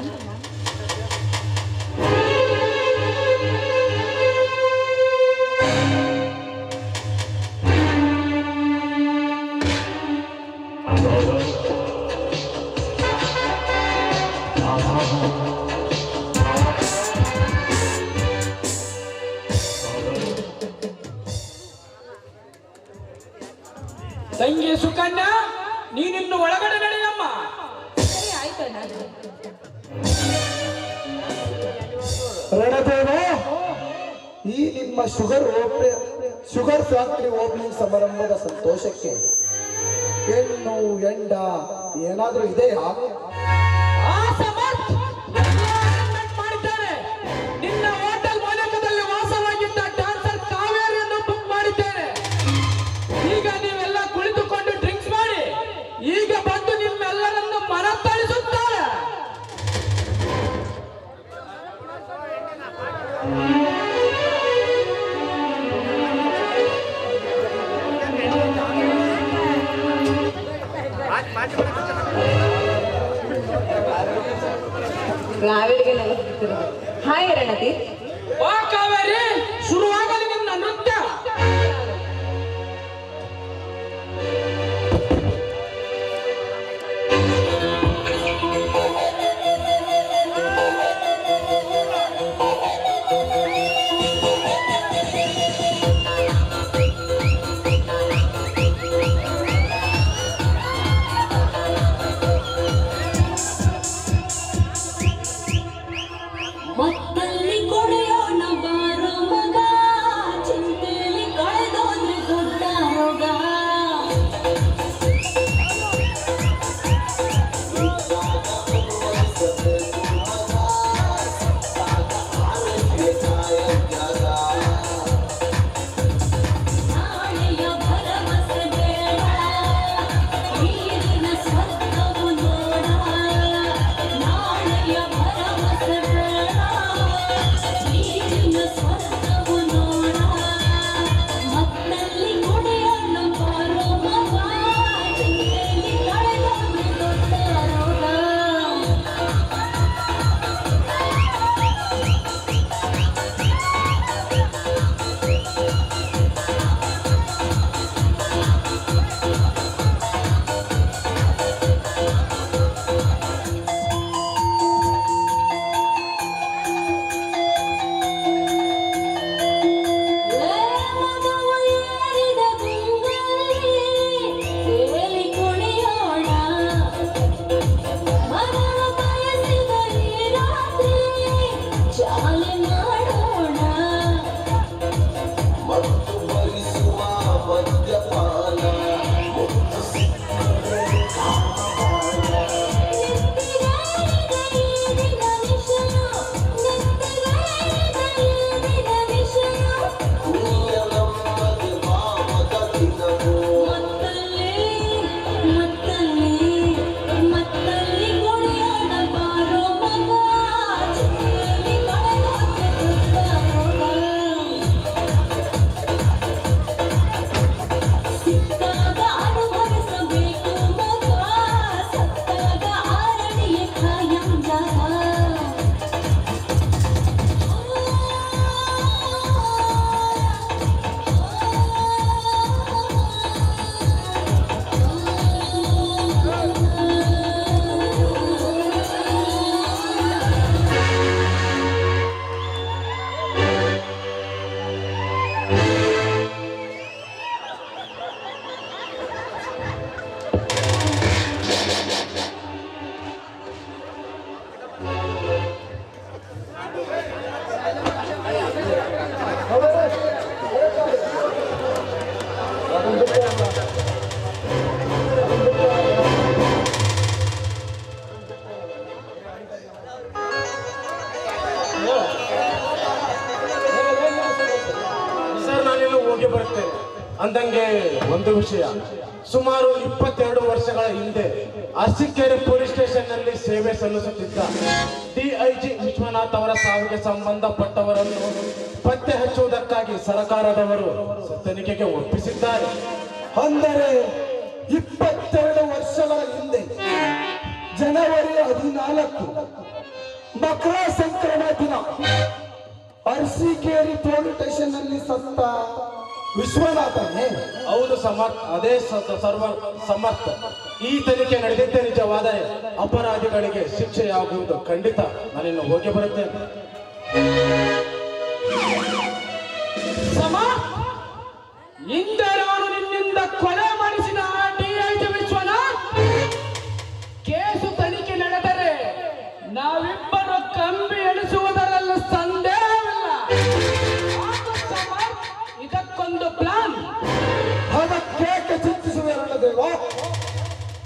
S8: ತಂಗಿ ಸುಕನ್ಯಾ ನೀನಿನ್ನು ಒಳಗಡೆ ನಡೆಯಮ್ಮ.
S4: ಸರಿ ಆಯ್ತಣ್ಣ.
S2: ರಣದೇವ, ಈ ನಿಮ್ಮ ಶುಗರ್ ಫ್ಯಾಕ್ಟರಿ ಓಪನಿಂಗ್ ಸಮಾರಂಭದ ಸಂತೋಷಕ್ಕೆ ಹೆಣ್ಣು ಎಂಡ ಏನಾದ್ರೂ ಇದೆಯಾ?
S8: ಆ ಸಮರ್ಥ್ ಎಲ್ಲ arrangement ಮಾಡಿದ್ದಾರೆ. ನಿನ್ನ ಹೋಟೆಲ್ ಮನೆಕದಲ್ಲಿ ವಾಸವಾಗಿದ್ದ ಡ್ಯಾನ್ಸರ್ ಕಾವೇರಿಯನ್ನು ಬುಕ್ ಮಾಡಿದ್ದೇನೆ. ಈಗ ನೀವೆಲ್ಲ ಕುಳಿತುಕೊಂಡು ಡ್ರಿಂಕ್ಸ್ ಮಾಡಿ ಈಗ ಬಂದು ನಿಮ್ಮೆಲ್ಲರನ್ನು ಮನ ತಳಿಸುತ್ತಾರೆ.
S7: ಕಾವೇರಿಗೆ ಹಾಯ್ ರಣತಿ.
S8: ಓ ಕಾವೇರಿ, ಶುರುವಾಗಲಿ ನಿನ್ನ ನೃತ್ಯ.
S10: ಮತ್ತಲ್ಲಿ ಕೊಡೆಯೋಣ ಬಾರೋ ಮಗ, ಚಿಂತೆಯಲ್ಲಿ ಕಳೆದೋದ್ರೆ ದೊಡ್ಡ ರೋಗ. ನಾಳೆಯ ಭರವಸೆ ಬೇಡ, ಈಗಿನ ಸ್ವರ್ಗವು ನೋಡ. ನಾಳೆಯ ಭರವಸೆ ಬೇಡ, ಈಗಿನ ಸ್ವರ್ಗವು ನೋಡ. ಮತ್ತಲ್ಲಿ ಕುಡಿಯೋಣ ಬಾರೋ ಮಗ, ಚಿಂತೆಯಲ್ಲಿ ಕಳೆದೋದ್ರೆ ದೊಡ್ಡ ರೋಗ. ಮನವು ಏರಿದ ಗುಂಗಲ್ಲಿ ತೇಲಿ ಕುಣಿಯೋಣ. ಮನವು ಬಯಸಿದ ಈ ರಾತ್ರಿ ಚಾಲೆ ಮಾಡೋಣ. ಮತ್ತಲ್ಲಿ ಕುಣಿಯೋಣ ಬಾರೋ ಮಗ, ಚಿಂತೆಯಲ್ಲಿ ಕಳೆದೋದ್ರೆ
S3: ಅಂದಂಗೆ ಒಂದು ವಿಷಯ, ಸುಮಾರು 22 ವರ್ಷಗಳ ಹಿಂದೆ ಅರಸೀಕೆರೆ ಪೊಲೀಸ್ ಸ್ಟೇಷನ್ ನಲ್ಲಿ ಸೇವೆ ಸಲ್ಲಿಸುತ್ತಿದ್ದ DIG ವಿಶ್ವನಾಥ್ ಅವರ ಸಾವಿಗೆ ಸಂಬಂಧಪಟ್ಟವರನ್ನು ಪತ್ತೆ ಹಚ್ಚುವುದಕ್ಕಾಗಿ ಸರ್ಕಾರದವರು ತನಿಖೆಗೆ ಒಪ್ಪಿಸಿದ್ದಾರೆ.
S2: ಅಂದರೆ 22 ವರ್ಷಗಳ ಹಿಂದೆ ಜನವರಿ 14 ಮಕರ ಸಂಕ್ರಮಣ ದಿನ ಅರಸೀಕೆರೆ ಪೊಲೀಸ್ ಸ್ಟೇಷನ್ ನಲ್ಲಿ ಸತ್ತ ವಿಶ್ವನಾಥನೇ?
S3: ಹೌದು ಸಮರ್ಥ, ಅದೇ ಸರ್ವ ಸಮರ್ಥ. ಈ ತನಿಖೆ ನಡೆದಿದ್ದೇ ನಿಜವಾದರೆ ಅಪರಾಧಿಗಳಿಗೆ ಶಿಕ್ಷೆಯಾಗುವುದು ಖಂಡಿತ. ನಾನಿನ್ನು ಹೋಗಿ ಬರುತ್ತೇನೆ.
S8: ಸಮ ಹಿಂದೆ ನಾನು ನಿನ್ನಿಂದ ಕೊಲೆ ಮಾಡಿಸಿದ DIG ವಿಶ್ವನಾಥ್ ಕೇಸು ತನಿಖೆ ನಡೆದರೆ ನಾವಿಬ್ಬರು ಕಂಬಿ ಎಣಿಸುವುದರಲ್ಲಿ ಸಂದೇಹವಿಲ್ಲ. ಇದಕ್ಕೊಂದು ಪ್ಲಾನ್.
S2: ಅದಕ್ಕೆ ಚಿಂತಿಸುವುದೇವ,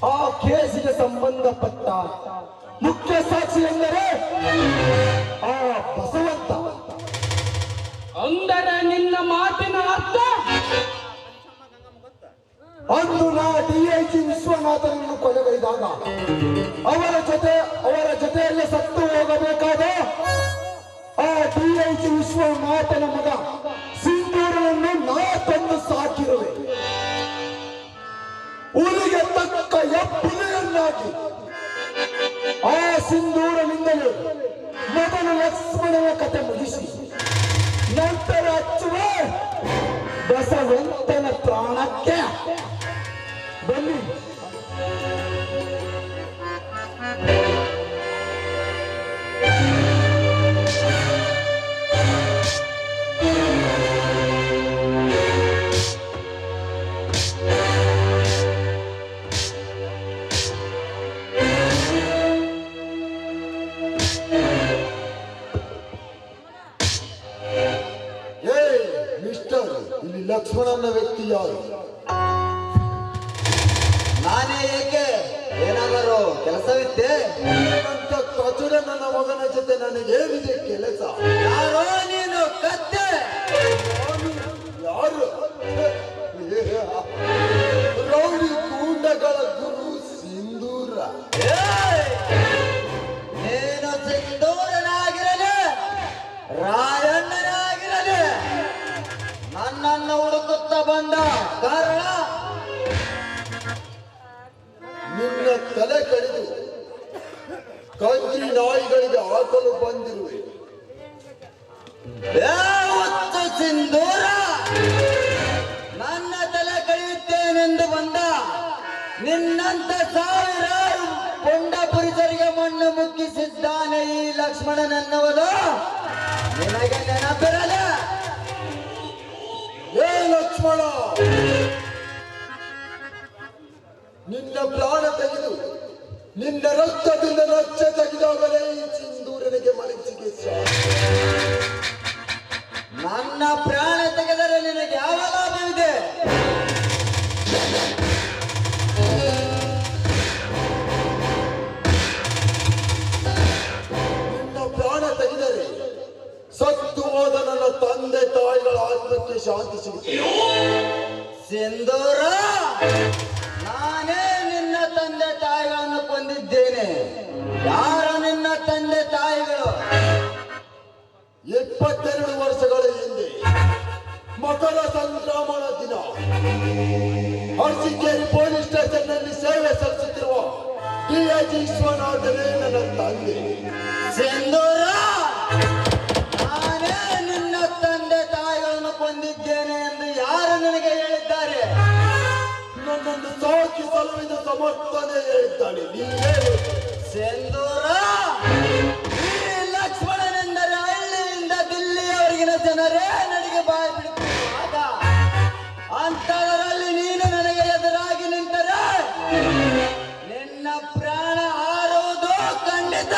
S2: ಆ ಕೇಸಿಗೆ ಸಂಬಂಧಪಟ್ಟ ಮುಖ್ಯ ಸಾಕ್ಷಿ ಎಂದರೆ ಆ ಬಸವಂತ.
S8: ಅಂದರೆ ನಿನ್ನ ಮಾತಿನ ಅರ್ಥ
S2: ಅಂದು ನಾ DIG ವಿಶ್ವನಾಥನನ್ನು ಕೊಲೆಗೈದಾಗ ಅವರ ಜೊತೆಯಲ್ಲಿ ಸತ್ತು ಹೋಗಬೇಕಾದ ಆ DIG ವಿಶ್ವನಾಥನ ಮಗ ಸಿಂಧೂರನನ್ನು ನಾ ತಂದು ಸಾಕಿರುವೆ. ಊರಿಗೆ ತಕ್ಕ ಎಪ್ಪುಲಿಯನ್ನಾಗಿ ಆ ಸಿಂಧೂರನಿಂದಲೇ ಮೊದಲು ಲಕ್ಷ್ಮಣನ ಕತೆ ಮುಗಿಸಿ ನಂತರ ಹಚ್ಚುವೆ ಬಸವಂತನ ಪ್ರಾಣಕ್ಕೆ. ಬನ್ನಿ.
S1: ಮಿಸ್ಟರ್, ಇಲ್ಲಿ ಲಕ್ಷ್ಮಣನ ವ್ಯಕ್ತಿ ಯಾರು? ನಾನೇ. ಏಕೆ, ಏನಾದರೂ ಕೆಲಸವಿತ್ತೆ? ಅಂತ ಕಚುಡ ನನ್ನ ಮಗನ ಜೊತೆ ನನಗೇನಿದೆ ಕೆಲಸ? ಯಾರೋ ನೀನು ಕತ್ತೆ? ಯಾರು? ರೌಡಿ ಗೂಂಡಗಳ ಗುರು ಸಿಂಧೂರ. ನೀನು ಸಿಂಧೂರನಾಗಿರಲಿ, ರಾಯಣ್ಣನಾಗಿರಲಿ, ನನ್ನನ್ನು ಹುಡುಕುತ್ತಾ ಬಂದ ಕಾರಣ ನಿನ್ನ ತಲೆ ಕಡಿದು ಕಂಚಿ ನಾಯಿಗಳಿಗೆ ಹಾಕಲು ಬಂದಿರುವೆ. ಸಿಂಧೂರ, ನನ್ನ ತಲೆ ಕಡಿಯುತ್ತೇನೆಂದು ಬಂದ ನಿನ್ನಂತ ಸಾವಿರಾರು ಕೊಂಡ ಪುರುಷರಿಗೆ ಮಣ್ಣು ಮುಕ್ಕಿಸಿದ್ದಾನೆ ಈ ಲಕ್ಷ್ಮಣನೆನ್ನುವುದು ನಿನಗೆ ನೆನಪಿರಲ್ಲ? ಏ ಲಕ್ಷ್ಮಣ, ನಿನ್ನ ಪ್ರಾಣ ತೆಗೆದು ನಿನ್ನ ರಕ್ತದಿಂದ ರಕ್ಷೆ ತೆಗೆದಾಗಲೇ ಈ ಸಿಂಧೂರನಿಗೆ ಮನಸ್ಸಿಗೆ ನನ್ನ ಪ್ರಾಣ ತೆಗೆದರೆ ನಿನಗೆ ಯಾವ ಲಾಭವಿದೆ? ನಿನ್ನ ಪ್ರಾಣ ತೆಗೆದರೆ ಸತ್ತು ಹೋದ ನನ್ನ ತಂದೆ ತಾಯಿಗಳ ಆತ್ಮಕ್ಕೆ ಶಾಂತಿ ಸಿಗುತ್ತದೆ. ಸಿಂಧೂರ, ನಾನೇ ನಿನ್ನ ತಂದೆ ತಾಯಿಗಳನ್ನು ಕೊಂದಿದ್ದೇನೆ. ಯಾರು ನಿನ್ನ ತಂದೆ ತಾಯಿಗಳು? 22 ವರ್ಷಗಳ ಹಿಂದೆ ಮಕರ ಸಂಕ್ರಮಣ ದಿನ ಅರಸೀಕೆರೆ ಪೊಲೀಸ್ ಸ್ಟೇಷನ್ ನಲ್ಲಿ ಸೇವೆ ಸಲ್ಲಿಸುತ್ತಿರುವ DIG ವಿಶ್ವನಾಥನೇ ನನ್ನ ತಂದೆ. ಸಿಂಧೂರ, ನಾನೇ ನಿನ್ನ ತಂದೆ ತಾಯಿಗಳನ್ನು ಕೊಂದಿದ್ದೇನೆ ಎಂದು ಯಾರು ನನಗೆ ಹೇಳಿದ್ದಾರೆ? ನನ್ನನ್ನು ಸಾಕಿ ಸಲುವಿದ ಸಮರ್ಥನೆ ಹೇಳಿದ್ದಾನೆ. ನೀವೇ ಸಿಂಧೂರ, ಈ ಲಕ್ಷ್ಮಣನೆಂದರೆ ಹಳ್ಳಿಯಿಂದ ದಿಲ್ಲಿಯವರೆಗಿನ ಜನರೇ ನನಗೆ ಬಾಯಿ ಬಿಡುತ್ತಿರುವಾಗ ಅಂತದರಲ್ಲಿ ನೀನು ನನಗೆ ಎದುರಾಗಿ ನಿಂತರೆ ನಿನ್ನ ಪ್ರಾಣ ಹಾರುವುದು ಖಂಡಿತ.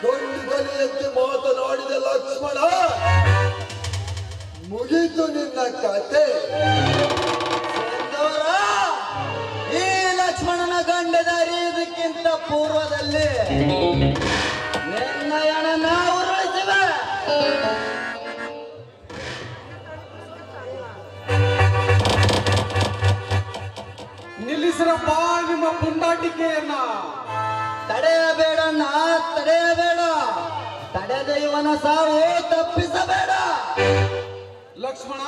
S1: ಗಂಡು ಬಲಿಯಂತೆ ಮಾತನಾಡಿದ ಲಕ್ಷ್ಮಣ, ಮುಗಿತು ನಿನ್ನ ಕತೆ. ಈ ಲಕ್ಷ್ಮಣನ ಗಂಡದ ಅರಿಯುವುದಕ್ಕಿಂತ ಪೂರ್ವದಲ್ಲಿ ನಿನ್ನ ಹಣ ನಾವು ಉರುಳಿಸಿವೆ.
S5: ಪುಂಡಾಟಿಕೆಯನ್ನ
S1: ತಡೆಯಬೇಡಣ್ಣ, ತಡೆಯಬೇಡ. ತಡೆದ ಇವನ ಸಾವು ತಪ್ಪಿಸಬೇಡ.
S5: ಲಕ್ಷ್ಮಣ,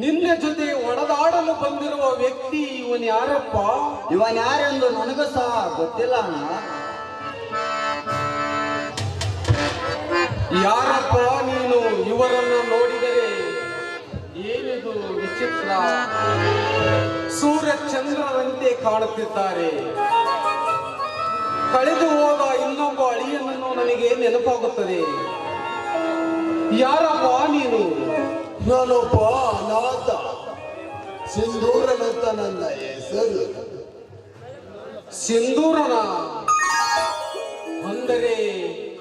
S5: ನಿನ್ನ ಜೊತೆ ಒಡೆದಾಡಲು ಬಂದಿರುವ ವ್ಯಕ್ತಿ ಇವನ್ ಯಾರಪ್ಪ?
S1: ಇವನ್ ಯಾರೆಂದು ನನಗೂ ಸಹ ಗೊತ್ತಿಲ್ಲ ಅಣ್ಣ.
S5: ಯಾರಪ್ಪ ನೀನು? ಇವರನ್ನ ನೋಡಿದರೆ ಏನಿದು ವಿಚಿತ್ರ, ಸೂರ್ಯ ಚಂದ್ರರಂತೆ ಕಾಣುತ್ತಿದ್ದಾರೆ. ಕಳೆದು ಹೋದ ಇನ್ನೊಬ್ಬ ಅಳಿಯನನ್ನು ನನಗೆ ನೆನಪಾಗುತ್ತದೆ. ಯಾರಪ್ಪ ನೀನು?
S2: ನಾನೊಬ್ಬ ಅನಾಥ, ಸಿಂಧೂರನಂತ ನನ್ನ ಹೆಸರು.
S5: ಸಿಂಧೂರನ ಅಂದರೆ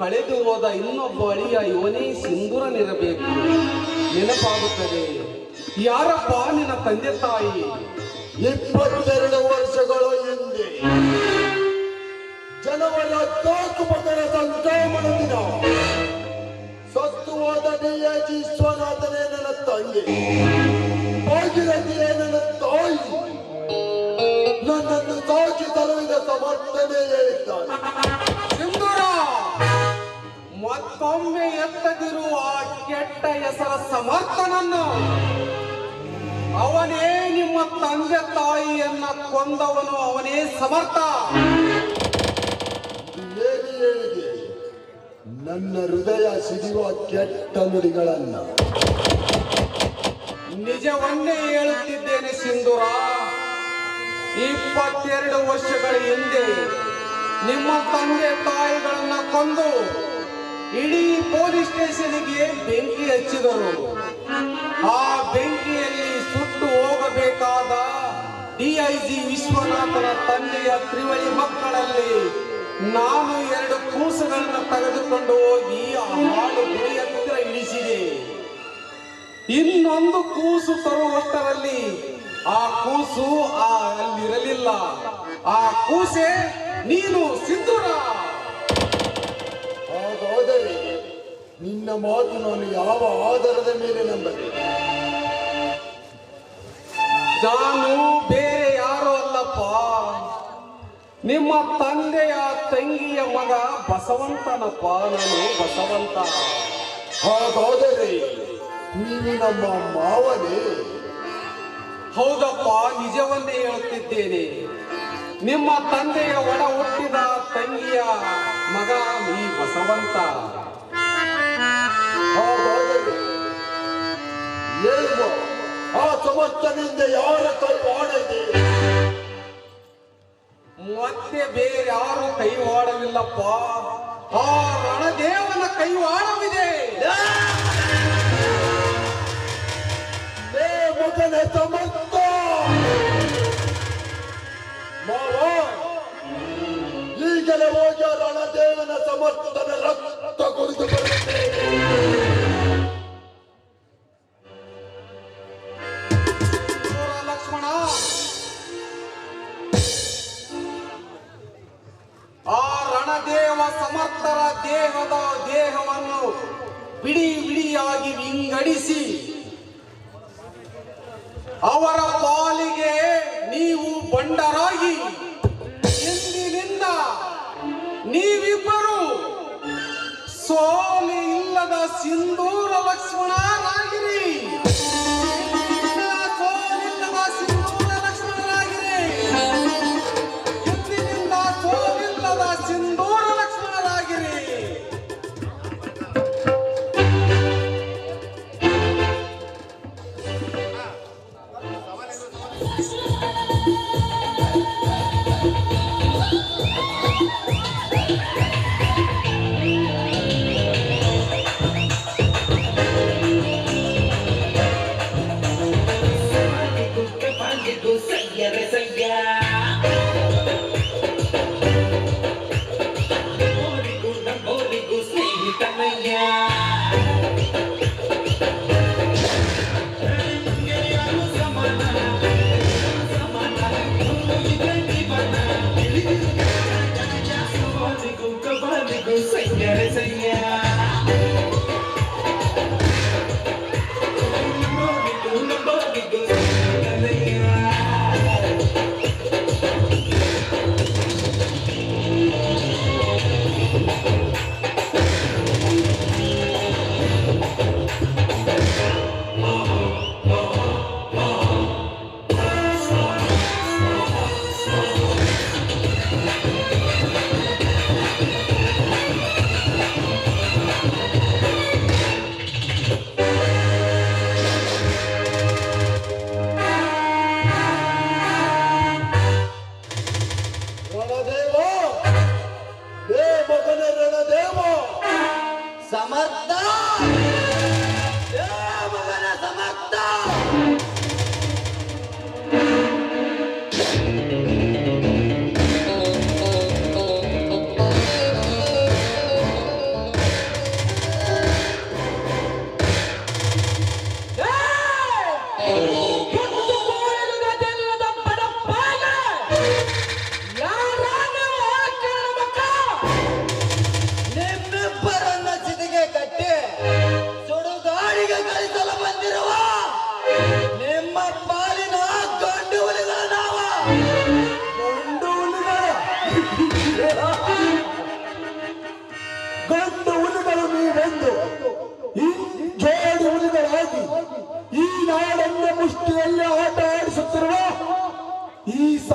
S5: ಕಳೆದು ಹೋದ ಇನ್ನೊಬ್ಬ ಅಳಿಯ ಇವನೇ ಸಿಂಧೂರನಿರಬೇಕು. ನೆನಪಾಗುತ್ತದೆ. ಯಾರಪ್ಪ ನಿನ್ನ ತಂದೆ ತಾಯಿ?
S2: 22 ವರ್ಷಗಳ ಹಿಂದೆ ಜನವರಿ 14 ಸಂಕ್ರಮಣ ದಿನ ಸತ್ತು ಹೋದ ಡಿ.ಐ.ಜಿ. ವಿಶ್ವನಾಥನೇ ನನ್ನ ತಂದೆ, ಭಾಗೀರಥಿಯೇ ನನ್ನ ತಾಯಿ. ನನ್ನನ್ನು ಸಾಕಿ ತರುವಿದ ಸಮರ್ಥನೆ ಹೇಳಿದ್ದಾನೆ.
S5: ಸಿಂಧೂರ, ಮತ್ತೊಮ್ಮೆ ಎತ್ತದಿರುವ ಕೆಟ್ಟ ಹೆಸರ ಸಮರ್ಥನನ್ನು. ಅವನೇ ನಿಮ್ಮ ತಂದೆ ತಾಯಿಯನ್ನ ಕೊಂದವನು, ಅವನೇ ಸಮರ್ಥ.
S2: ಏನು ಹೇಳಿದೆ? ನನ್ನ ಹೃದಯ ಸಿಡಿಯುವ ಕೆಟ್ಟ ನುಡಿಗಳನ್ನ.
S5: ನಿಜವನ್ನೇ ಹೇಳುತ್ತಿದ್ದೇನೆ ಸಿಂಧೂರ. 22 ವರ್ಷಗಳ ಹಿಂದೆ ನಿಮ್ಮ ತಂದೆ ತಾಯಿಗಳನ್ನ ಕೊಂದು ಇಡೀ ಪೊಲೀಸ್ ಸ್ಟೇಷನ್ಗೆ ಬೆಂಕಿ ಹಚ್ಚಿದರು. ಆ ಬೆಂಕಿಯಲ್ಲಿ ಸುಟ್ಟು ಹೋಗಬೇಕಾದ ಡಿ.ಐ.ಜಿ. ವಿಶ್ವನಾಥನ ತಂದೆಯ ತ್ರಿವಳಿ ಮಕ್ಕಳಲ್ಲಿ ನಾನು 2 ಕೂಸುಗಳನ್ನ ತೆಗೆದುಕೊಂಡು ಹೋಗಿ ಆ ಹಾಡು ಗುಡಿ ಹತ್ತಿರ ಇಳಿಸಿದೆ. ಇನ್ನೊಂದು ಕೂಸು ತರುವಷ್ಟರಲ್ಲಿ ಆ ಕೂಸು ಅಲ್ಲಿರಲಿಲ್ಲ. ಆ ಕೂಸೆ ನೀನು ಸಿಂಧೂರ.
S2: ಹಾಗಾದರೆ ನಿನ್ನ ಮಾತು ನಾನು ಯಾವ ಆಧಾರದ ಮೇಲೆ ನಂಬಲಿ?
S5: ನಾನು ಬೇರೆ ಯಾರು ಅಲ್ಲಪ್ಪ, ನಿಮ್ಮ ತಂದೆಯ ತಂಗಿಯ ಮಗ ಬಸವಂತನಪ್ಪ. ನಾನು ಬಸವಂತ.
S2: ಹಾಗಾದರೆ ನೀನು ನಮ್ಮ ಮಾವನೇ?
S5: ಹೌದಪ್ಪ, ನಿಜವನ್ನೇ ಹೇಳುತ್ತಿದ್ದೇನೆ. ನಿಮ್ಮ ತಂದೆಯ ಒಡ ಹುಟ್ಟಿದ ತಂಗಿಯ ಮಗ ಈ ಬಸವಂತ.
S2: ಹಾಗಾದರೆ ಏನು ಆ ಸಮರ್ಥನಿಂದ ಯಾರ ಕೈವಾಡದೆ?
S5: ಮತ್ತೆ ಬೇರೆ ಯಾರು ಕೈವಾಡವಿಲ್ಲಪ್ಪ, ಆ ರಣದೇವನ ಕೈವಾಡವಿದೆ.
S2: ಮಗನ ಸಮರ್ಥ ಮಾವ, ಈಗಲೇ ಹೋಗಿ ರಣದೇವನ ಸಮರ್ಥನ ರಕ್ತ ಕುಡಿದು ಬರುತ್ತೇನೆ.
S5: ಲಕ್ಷ್ಮಣ, ಆ ರಣದೇವ ಸಮರ್ಥರ ದೇಹವನ್ನು ಬಿಡಿ ಬಿಡಿಯಾಗಿ ವಿಂಗಡಿಸಿ ಅವರ ಪಾಲಿಗೆ ನೀವು ಬಂಡರಾಗಿ ಇಂದಿನಿಂದ ನೀವಿಬ್ಬರು ಸೋಲಿ ಇಲ್ಲದ ಸಿಂಧೂರ ಲಕ್ಷ್ಮಣರಾಗಿರಿ. ಸೋಲಿಲ್ಲದ ಸಿಂಧೂರ ಲಕ್ಷ್ಮಣರಾಗಿರಿ. ಇಂದಿನಿಂದ ಸೋಲಿಲ್ಲದ ಸಿಂಧೂರ ಲಕ್ಷ್ಮಣರಾಗಿರಿ.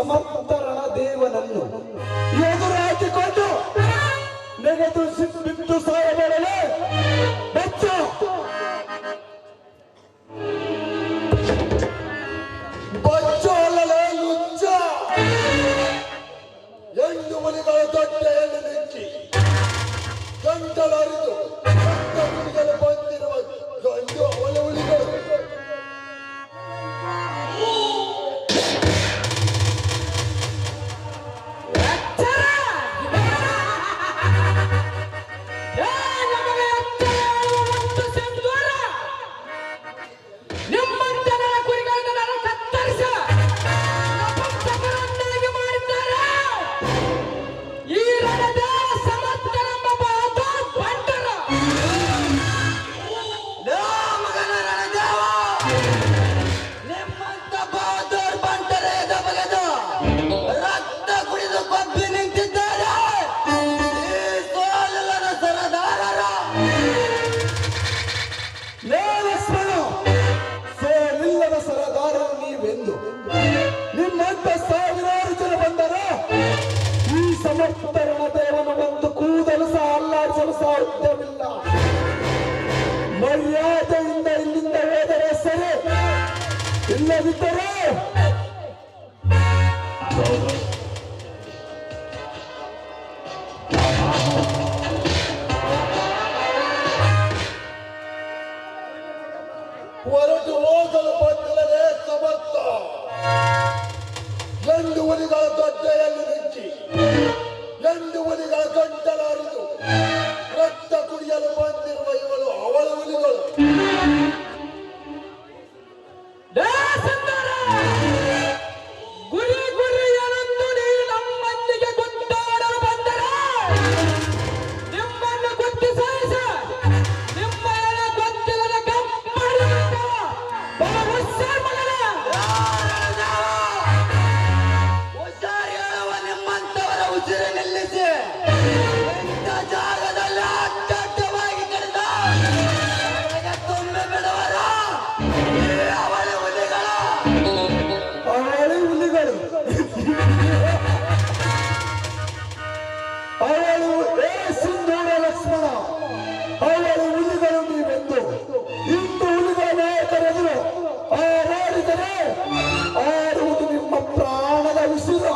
S2: ಸಮರ್ಥ ರಣದೇವನನ್ನು ಎದುರು ಹಾಕಿಕೊಂಡು ನೆಗೆದು ಬಿದ್ದು ಸಾಯಬೇಡಲೇ ಬೆಚ್ಚ. ಬಚ್ಚ ಅಲ್ಲಲೇ ಲುಚ್ಚ. ಹೆಣ್ಣು ಮನೆಗಳ ತೊಟ್ಟೆಯಲ್ಲಿ ನೆಕ್ಕಿ ಗಂಟಲರಿದು ಬಂದಿರುವ ಗಂಡು ಅವಳ ಹುಲಿಗಳು ರಣದೇವನ ಒಂದು ಕೂದಲು ಸಹ ಅಲ್ಲಾಡಿಸಲು ಸಾಧ್ಯವಿಲ್ಲ. ಮರ್ಯಾದೆಯಿಂದ ಇಲ್ಲಿಂದ ಹೋದರೆ ಸರಿ, ಇಲ್ಲದಿದ್ದರೆ ಹೊರಟು ಹೋಗಲು ಬಂದಿರಲೇ ಸಮರ್ಥ. ಗಂಡು ಹುಲಿಗಳ ದೊಡ್ಡೆಯಲ್ಲಿ ನೆಚ್ಚಿ ಗಂಡು ಹುಲಿಗಳ ಗಂಟಲ ಹರಿದು ರಕ್ತ ಕುಡಿಯಲು ಬಂದಿರುವ ಇವಳು ಅವಳ ಹುಲಿಗಳು.
S8: ಗುರಿ ಗುರಿಯನಂದು ನೀ ನಮ್ಮಲ್ಲಿಗೆ ಗುದ್ದಾಡಲು ಬಂದರೆ ನಿಮ್ಮನ್ನು ಗುದ್ದಿ ಸಾಯಿಸ, ನಿಮ್ಮ ಗೊತ್ತಿಲ್ಲದ ಕಪ್ಪಡಿ
S1: ನಿಮ್ಮಂತವರ ಉಸಿರು ನಿಲ್ಲಿಸಿ ಇಂಥ ಜಾಗದಲ್ಲಿ ಅಡ್ಡಡ್ಡವಾಗಿ ಕಡಿದ ತುಂಬಿ ಬಿಡುವರು ಅವಳ ಹುಲಿಗಳು.
S2: ಅವಳಿ ಹುಲಿಗಳು ಅವಳು ಸಿಂಧೂರ ಲಕ್ಷ್ಮಣ, ಅವಳು ಹುಲಿಗಳು ನೀವೆಂದು ಇಂದು ಹುಲಿಗಳ ನಾಯಕರೆದುರು ಆರಾಡಿದರೆ ಆಡುವುದು ನಿಮ್ಮ ಪ್ರಾಣದ ಉಸಿರು.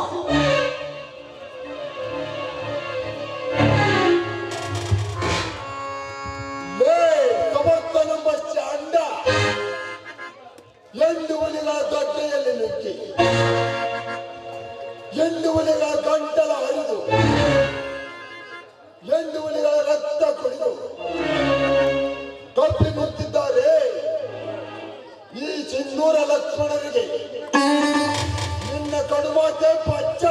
S2: ಸಮರ್ಥನೆಂಬ ಚಾಂಡ ಎಂಡು ಹುಲಿಗಳ ದೊಡ್ಡೆಯಲ್ಲಿ ನುಗ್ಗಿ ಎಂಡು ಹುಲಿಗಳ ಗಂಟಲ ಹರಿದು ಎಂಡು ಹುಲಿಗಳ ರಕ್ತ ಕುಡಿದು ಕಪ್ಪಿ ನಿಂತಿದ್ದಾರೆ ಈ ಸಿಂಧೂರ ಲಕ್ಷ್ಮಣರಿಗೆ. ನಿನ್ನ ಕಡುಮಾತೆ ಪಚ್ಚ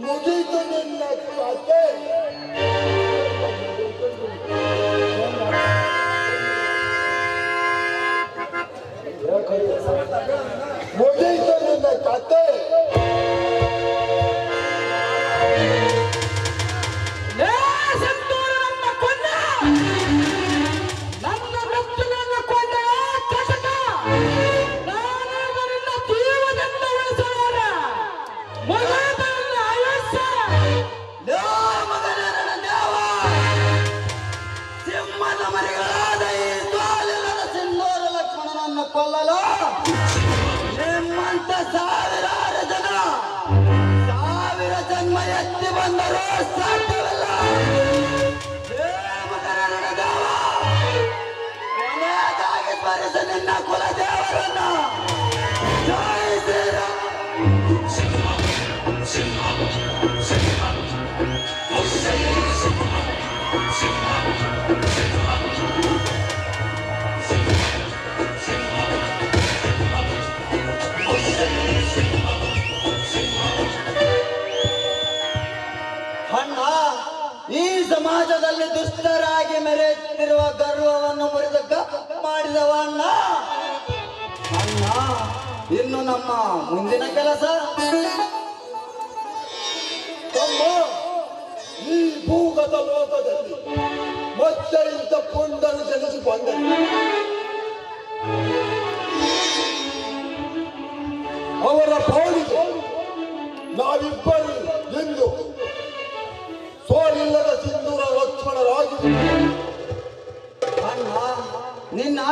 S2: ಮುಗೀತು ನಿನ್ನ ಕತೆ. ಮುಗೀತು ನಿನ್ನ ಕತೆ.
S1: ಸಿಂಹದ ಮರಿಗಳಾದ ಈ ಸೋಲಿಲ್ಲದ ಸಿಂಧೂರ ಲಕ್ಷ್ಮಣನನ್ನು ಕೊಲ್ಲಲು ನಿಮ್ಮಂತ ಸಾವಿರಾರು ಜನ ಸಾವಿರ ಜನ್ಮ ಎತ್ತಿ ಬಂದರೂ ಸಾಧ್ಯವಿಲ್ಲ. ಕೊನೆಯದಾಗಿ ಸ್ಮರಿಸಿ ನಿನ್ನ ಕುಲದೇವರನ್ನು. ಜೈ ಶ್ರೀರಾಮ್. ಅಣ್ಣ, ಈ ಸಮಾಜದಲ್ಲಿ ದುಷ್ಟರಾಗಿ ಮೆರೆಯುತ್ತಿರುವ ಗರ್ವವನ್ನು ಮುರಿದು ಗಪ್ ಮಾಡಿದವ ಅಣ್ಣ. ಅಣ್ಣ, ಇನ್ನು ನಮ್ಮ ಮುಂದಿನ ಕೆಲಸ
S2: ತಮ್ಮ ಈ ಭೂಗತ ಲೋಕದಲ್ಲಿ ಮತ್ತೆ ಇಂಥ ಪುಂಡನು ಜನಿಸಿ ಬಂದನು. ಅವರ ಪಾಲಿಗೆ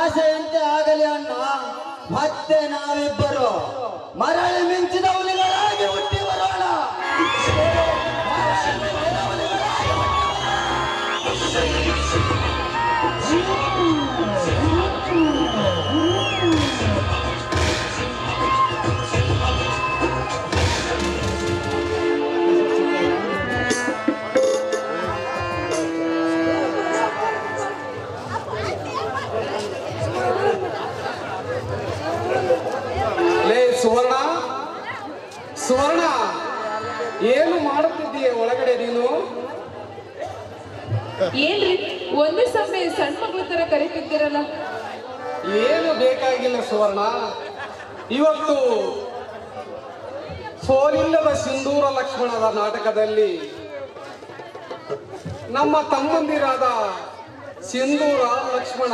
S1: ಆಸೆಯಂತೆ ಆಗಲಿ ಅಣ್ಣ. ಮತ್ತೆ ನಾವಿಬ್ಬರು ಮರಳಿ ಮಿಂಚಿದ ಹುಲಿಗಳಾಗಿ ಹುಟ್ಟಿ ಬರೋಣ.
S5: ಲೇ ಸುವರ್ಣ, ಸುವರ್ಣ, ಏನು ಮಾಡುತ್ತಿದ್ದೀಯ ಒಳಗಡೆ ನೀನು?
S4: ಏನ್ರಿ ಒಂದೇ ಸಮಯ ಸಣ್ಣ ಮಗಳ ತರ ಕರೀತಿದ್ದೀರಲ್ಲ?
S5: ಏನು ಬೇಕಾಗಿಲ್ಲ ಸುವರ್ಣ. ಇವತ್ತು ಸೋಲಿಲ್ಲದ ಸಿಂಧೂರ ಲಕ್ಷ್ಮಣದ ನಾಟಕದಲ್ಲಿ ನಮ್ಮ ತಮ್ಮಂದಿರಾದ ಸಿಂಧೂರ ಲಕ್ಷ್ಮಣ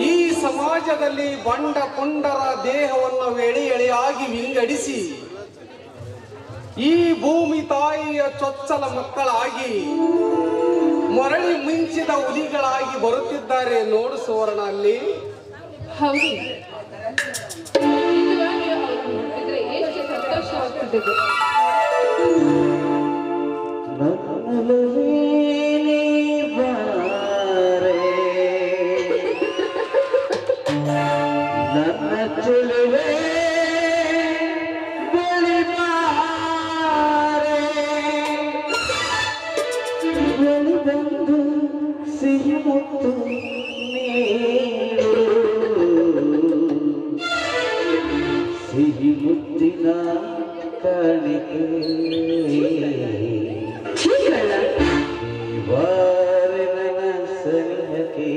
S5: ಈ ಸಮಾಜದಲ್ಲಿ ಬಂಡ ಪುಂಡರ ದೇಹವನ್ನು ಎಳೆ ಎಳೆಯಾಗಿ ವಿಂಗಡಿಸಿ ಈ ಭೂಮಿ ತಾಯಿಯ ಚೊಚ್ಚಲ ಮಕ್ಕಳಾಗಿ ಮರಳಿ ಮಿಂಚಿದ ಹುಲಿಗಳಾಗಿ ಬರುತ್ತಿದ್ದಾರೆ ನೋಡು ಸುವರ್ಣ. ಅಲ್ಲಿ
S4: ಹೌದು, ನಿಜವಾಗಿ ಅವ್ರು ನೋಡ್ತಿದ್ರೆ ಎಷ್ಟು ಸಂತೋಷವಾಗ್ತಿದೆ.
S1: ನನ್ನ ಚೆಲುವೆ ಬಳಿ ಬಾರೆ, ಬಳಿ ಬಂದು ಸಿಹಿ ಮುತ್ತು ನೀಡು, ಸಿಹಿ ಮುತ್ತಿನ ಕಾಣಿಕೆ ಬಾರೆ ನನ್ನ ಸನಿಹಕ್ಕೆ.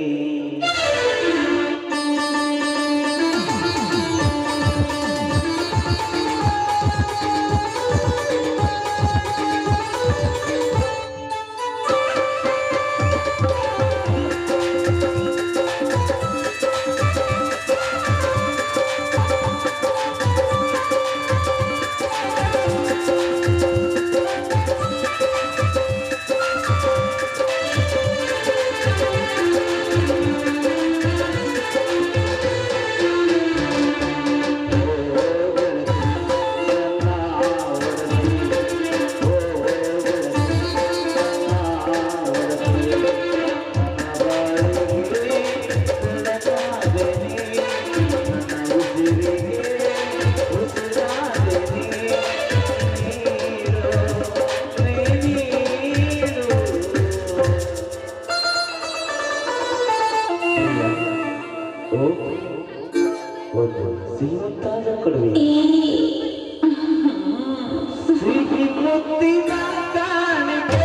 S1: ಸಿಹಿಮುತ್ತಾದ ಕೊಡುವೆ, ಸಿಹಿ ಮುತ್ತಿನ ಕಾಣಿಕೆ,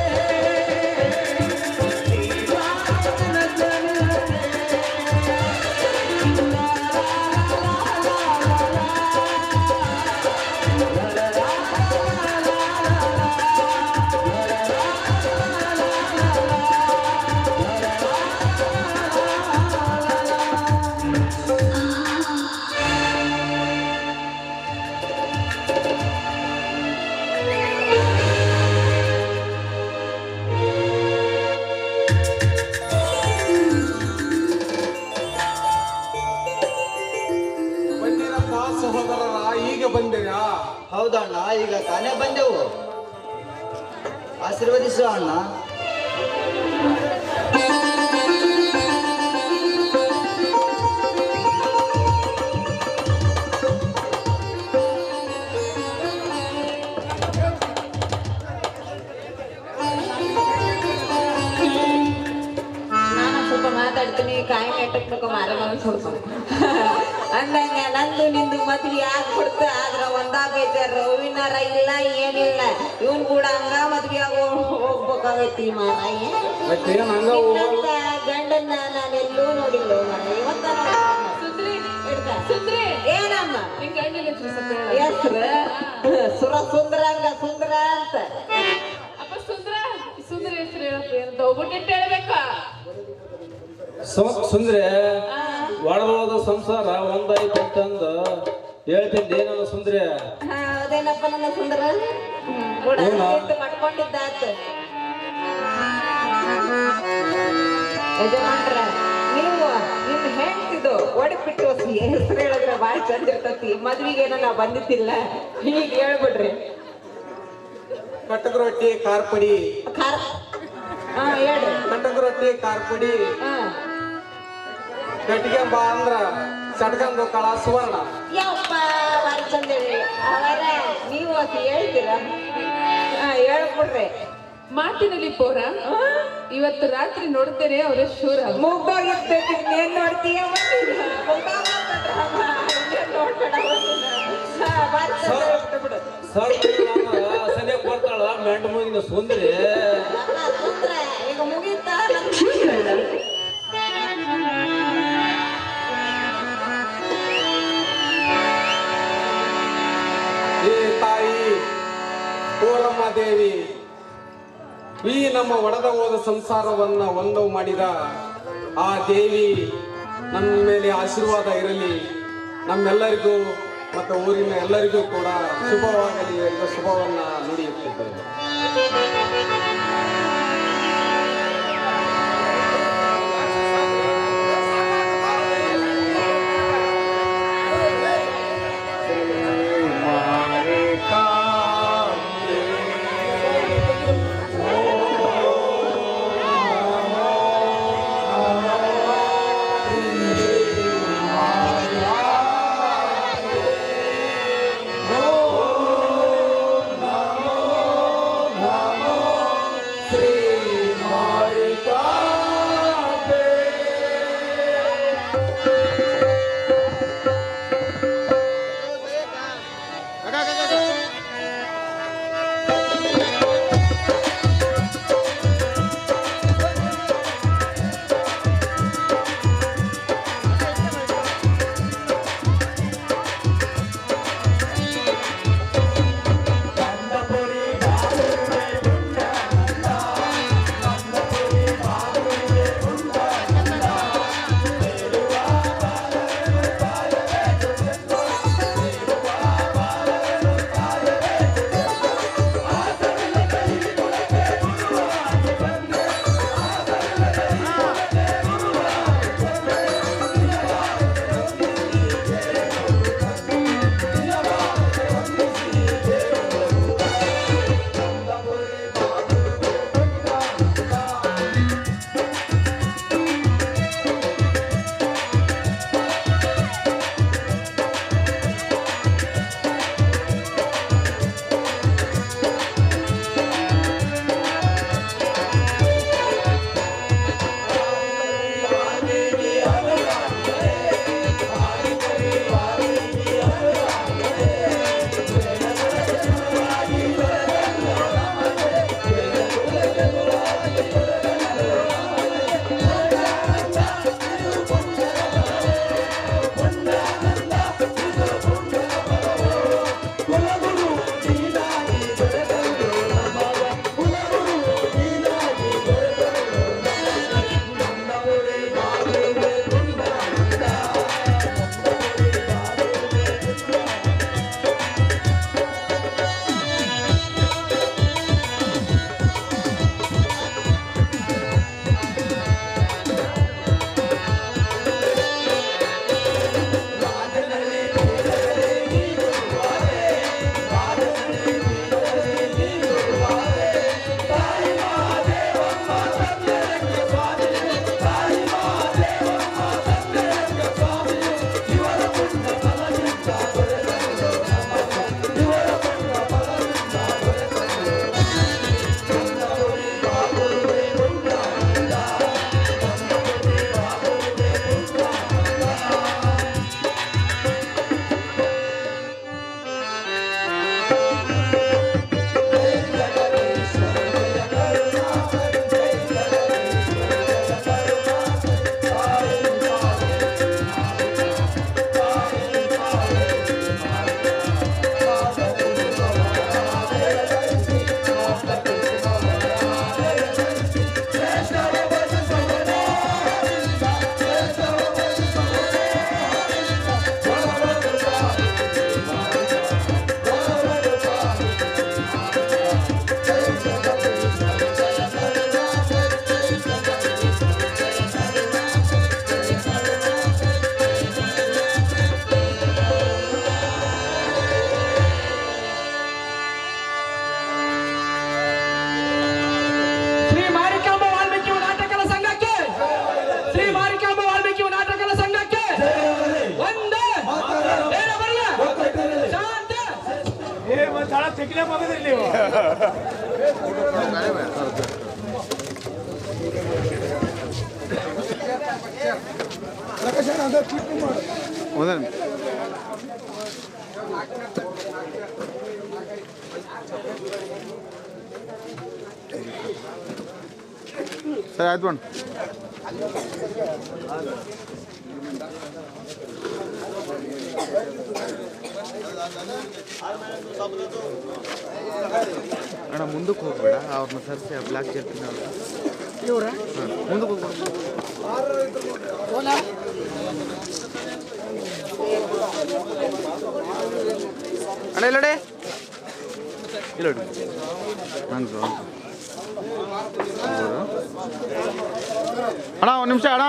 S5: ಸಹೋದರರ ಈಗ ಬಂದಿರಾ?
S1: ಹೌದಣ್ಣ, ಈಗ ತಾನೇ ಬಂದೆವು. ಆಶೀರ್ವದಿಸು ಅಣ್ಣ.
S7: ನಾನು ಸ್ವಲ್ಪ ಮಾತಾಡ್ತೀನಿ, ಕಾಯಿ ನೆಟ್ಟಕ್ಕೆ ಮಾರಲ್ಲ ಸ್ವಲ್ಪ ಅಂದಂಗ ನಂದು ನಿಂದು ಮದ್ವಿ ಆಗ್ಬಿಡ್ತ. ಆದ್ರ ಒಂದಾಗೈತೆ, ರವಿನಾರ ಇಲ್ಲ ಏನಿಲ್ಲ, ಇವನ್ ಕೂಡ ಹಂಗ ಮದ್ವಿ ಆಗ ಹೋಗ್ಬೇಕಾಗೈತಿ ಮಾರಾಯ. ಗಂಡನ್ನ ನಾನೆಲ್ಲೂ ನೋಡಿಲ್ಲ ಮಾರಾಯ, ಇವತ್ತ ಏನಮ್ಮ ಹೆಸ್ರು ಸುರ ಸುಂದ್ರಂಗ ಸುಂದ್ರ ಅಂತ.
S4: ಅಪ್ಪ ಸುಂದ್ರ ಸುಂದ್ರ ಹೆಸರು ಹೇಳಪ್ಪ, ಹೋಗ್ಬಿಟ್ಟು ಹೇಳ್ಬೇಕಾ?
S6: ಸುಂದ್ರೆ ಒಳಗೊಳದ ಸಂಸಾರ ಒಂದಾಯ್ತಂತಂದು ಹೇಳ್ತಿದ್ದೆ ನಾನು ಸುಂದ್ರೆ.
S7: ಅದೇನಪ್ಪ ನನ್ನ ಸುಂದರ ಕೂಡ ಮಾಡ್ಕೊಂಡಿದ್ದಾತ. ಯಜಮಾನ್ರ, ನೀವು ನಿಮ್ಮ ಹೆಂಡ್ತಿದು ಒಡಪಿಟ್ಟು ಹೆಸರು ಹೇಳಿದ್ರೆ ಭಾಳ ಚಂದ ಇರ್ತತಿ. ಮದ್ವಿಗೇನ ನಾ ಬಂದಿತ್ತಿಲ್ಲ, ಈಗ ಹೇಳ್ಬಿಡ್ರಿ.
S5: ಕಟಕ್ ರೊಟ್ಟಿ ಖಾರ ಪುಡಿ.
S7: ಖಾರ ಹೇಳ್ರಿ.
S5: ಕಟಕ್ ರೊಟ್ಟಿ ಖಾರ ಪುಡಿ. ಕಟ್ಟಿಗೆ ಬಾ ಅಂದ್ರ ಸಡ್ಗಂದು ಕಳ ಸುವರ್ಣ.
S7: ಯಪ್ಪ ಭಾಳ ಚಂದ ಹೇಳಿ ಅವರ. ನೀವು ಅದು ಹೇಳ್ತೀರಾ? ಹೇಳ್ಬಿಡ್ರಿ.
S4: ಮಾತಿನಲ್ಲಿ ಪೋರ, ಇವತ್ತು ರಾತ್ರಿ ನೋಡ್ತೇನೆ ಅವರ ಶೂರ.
S7: ಮುಗ್ದೋಗಿರ್ತೈತಿ, ಏನ್ ನೋಡ್ತೀಯ?
S6: ಸರಿಯಾಗಿ ಬರ್ತಾಳ ಮೆಂಡ ಮುಗಿನ ಸುಂದ್ರಿ.
S7: ಈಗ ಮುಗೀತಾ?
S5: ಏ ತಾಯಿ ಕೋರಮ್ಮ ದೇವಿ, ಈ ನಮ್ಮ ಒಡೆದ ಹೋದ ಸಂಸಾರವನ್ನ ಒಂದು ಮಾಡಿದ ಆ ದೇವಿ ನಮ್ಮ ಮೇಲೆ ಆಶೀರ್ವಾದ ಇರಲಿ. ನಮ್ಮೆಲ್ಲರಿಗೂ ಮತ್ತು ಊರಿನ ಎಲ್ಲರಿಗೂ ಕೂಡ ಶುಭವಾಗಲಿ ಎಂಬ ಶುಭವನ್ನ ನುಡಿಯುತ್ತಿದ್ದೇವೆ.
S2: ನಮೋ
S5: ಕಿಲೋ ಮಗದ್ರಿ ನೀವು
S11: ಸರಿ ಆಯ್ತು ಬಣ್ಣ ಅಣ್ಣ ಮುಂದಕ್ಕೆ ಹೋಗ್ಬೇಡ ಅವ್ರನ್ನ ಸರ್ಸಿ ಬ್ಲ್ಯಾಕ್ ಜರ್ಕಿನ ಮುಂದಕ್ಕೆ ಹೋಗ್ಬೇಡ ಅಣ್ಣ ಇಲ್ಲಡೆ ಇಲ್ಲ ಹಂಗೆ ಅಣ್ಣ ಒಂದು ನಿಮಿಷ ಅಣ್ಣ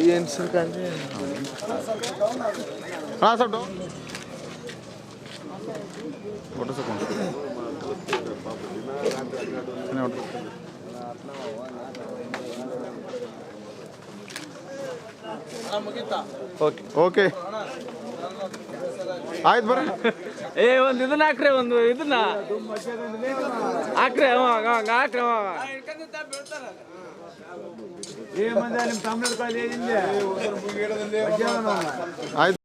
S11: ಏನು ಸರ್ ಅಣ್ಣ ಸ್ವಲ್ಪ ಫೋಟೋ ತಗೊಂಡು ಓಕೆ ಓಕೆ ಆಯ್ತು ಬರ್ರಿ
S8: ಏ ಒಂದು ಇದನ್ನ ಹಾಕ್ರಿ ಒಂದು ಇದನ್ನ ಹಾಕ್ರಿ ಹಾಕ್ರಿ
S11: ಆಯ್ತು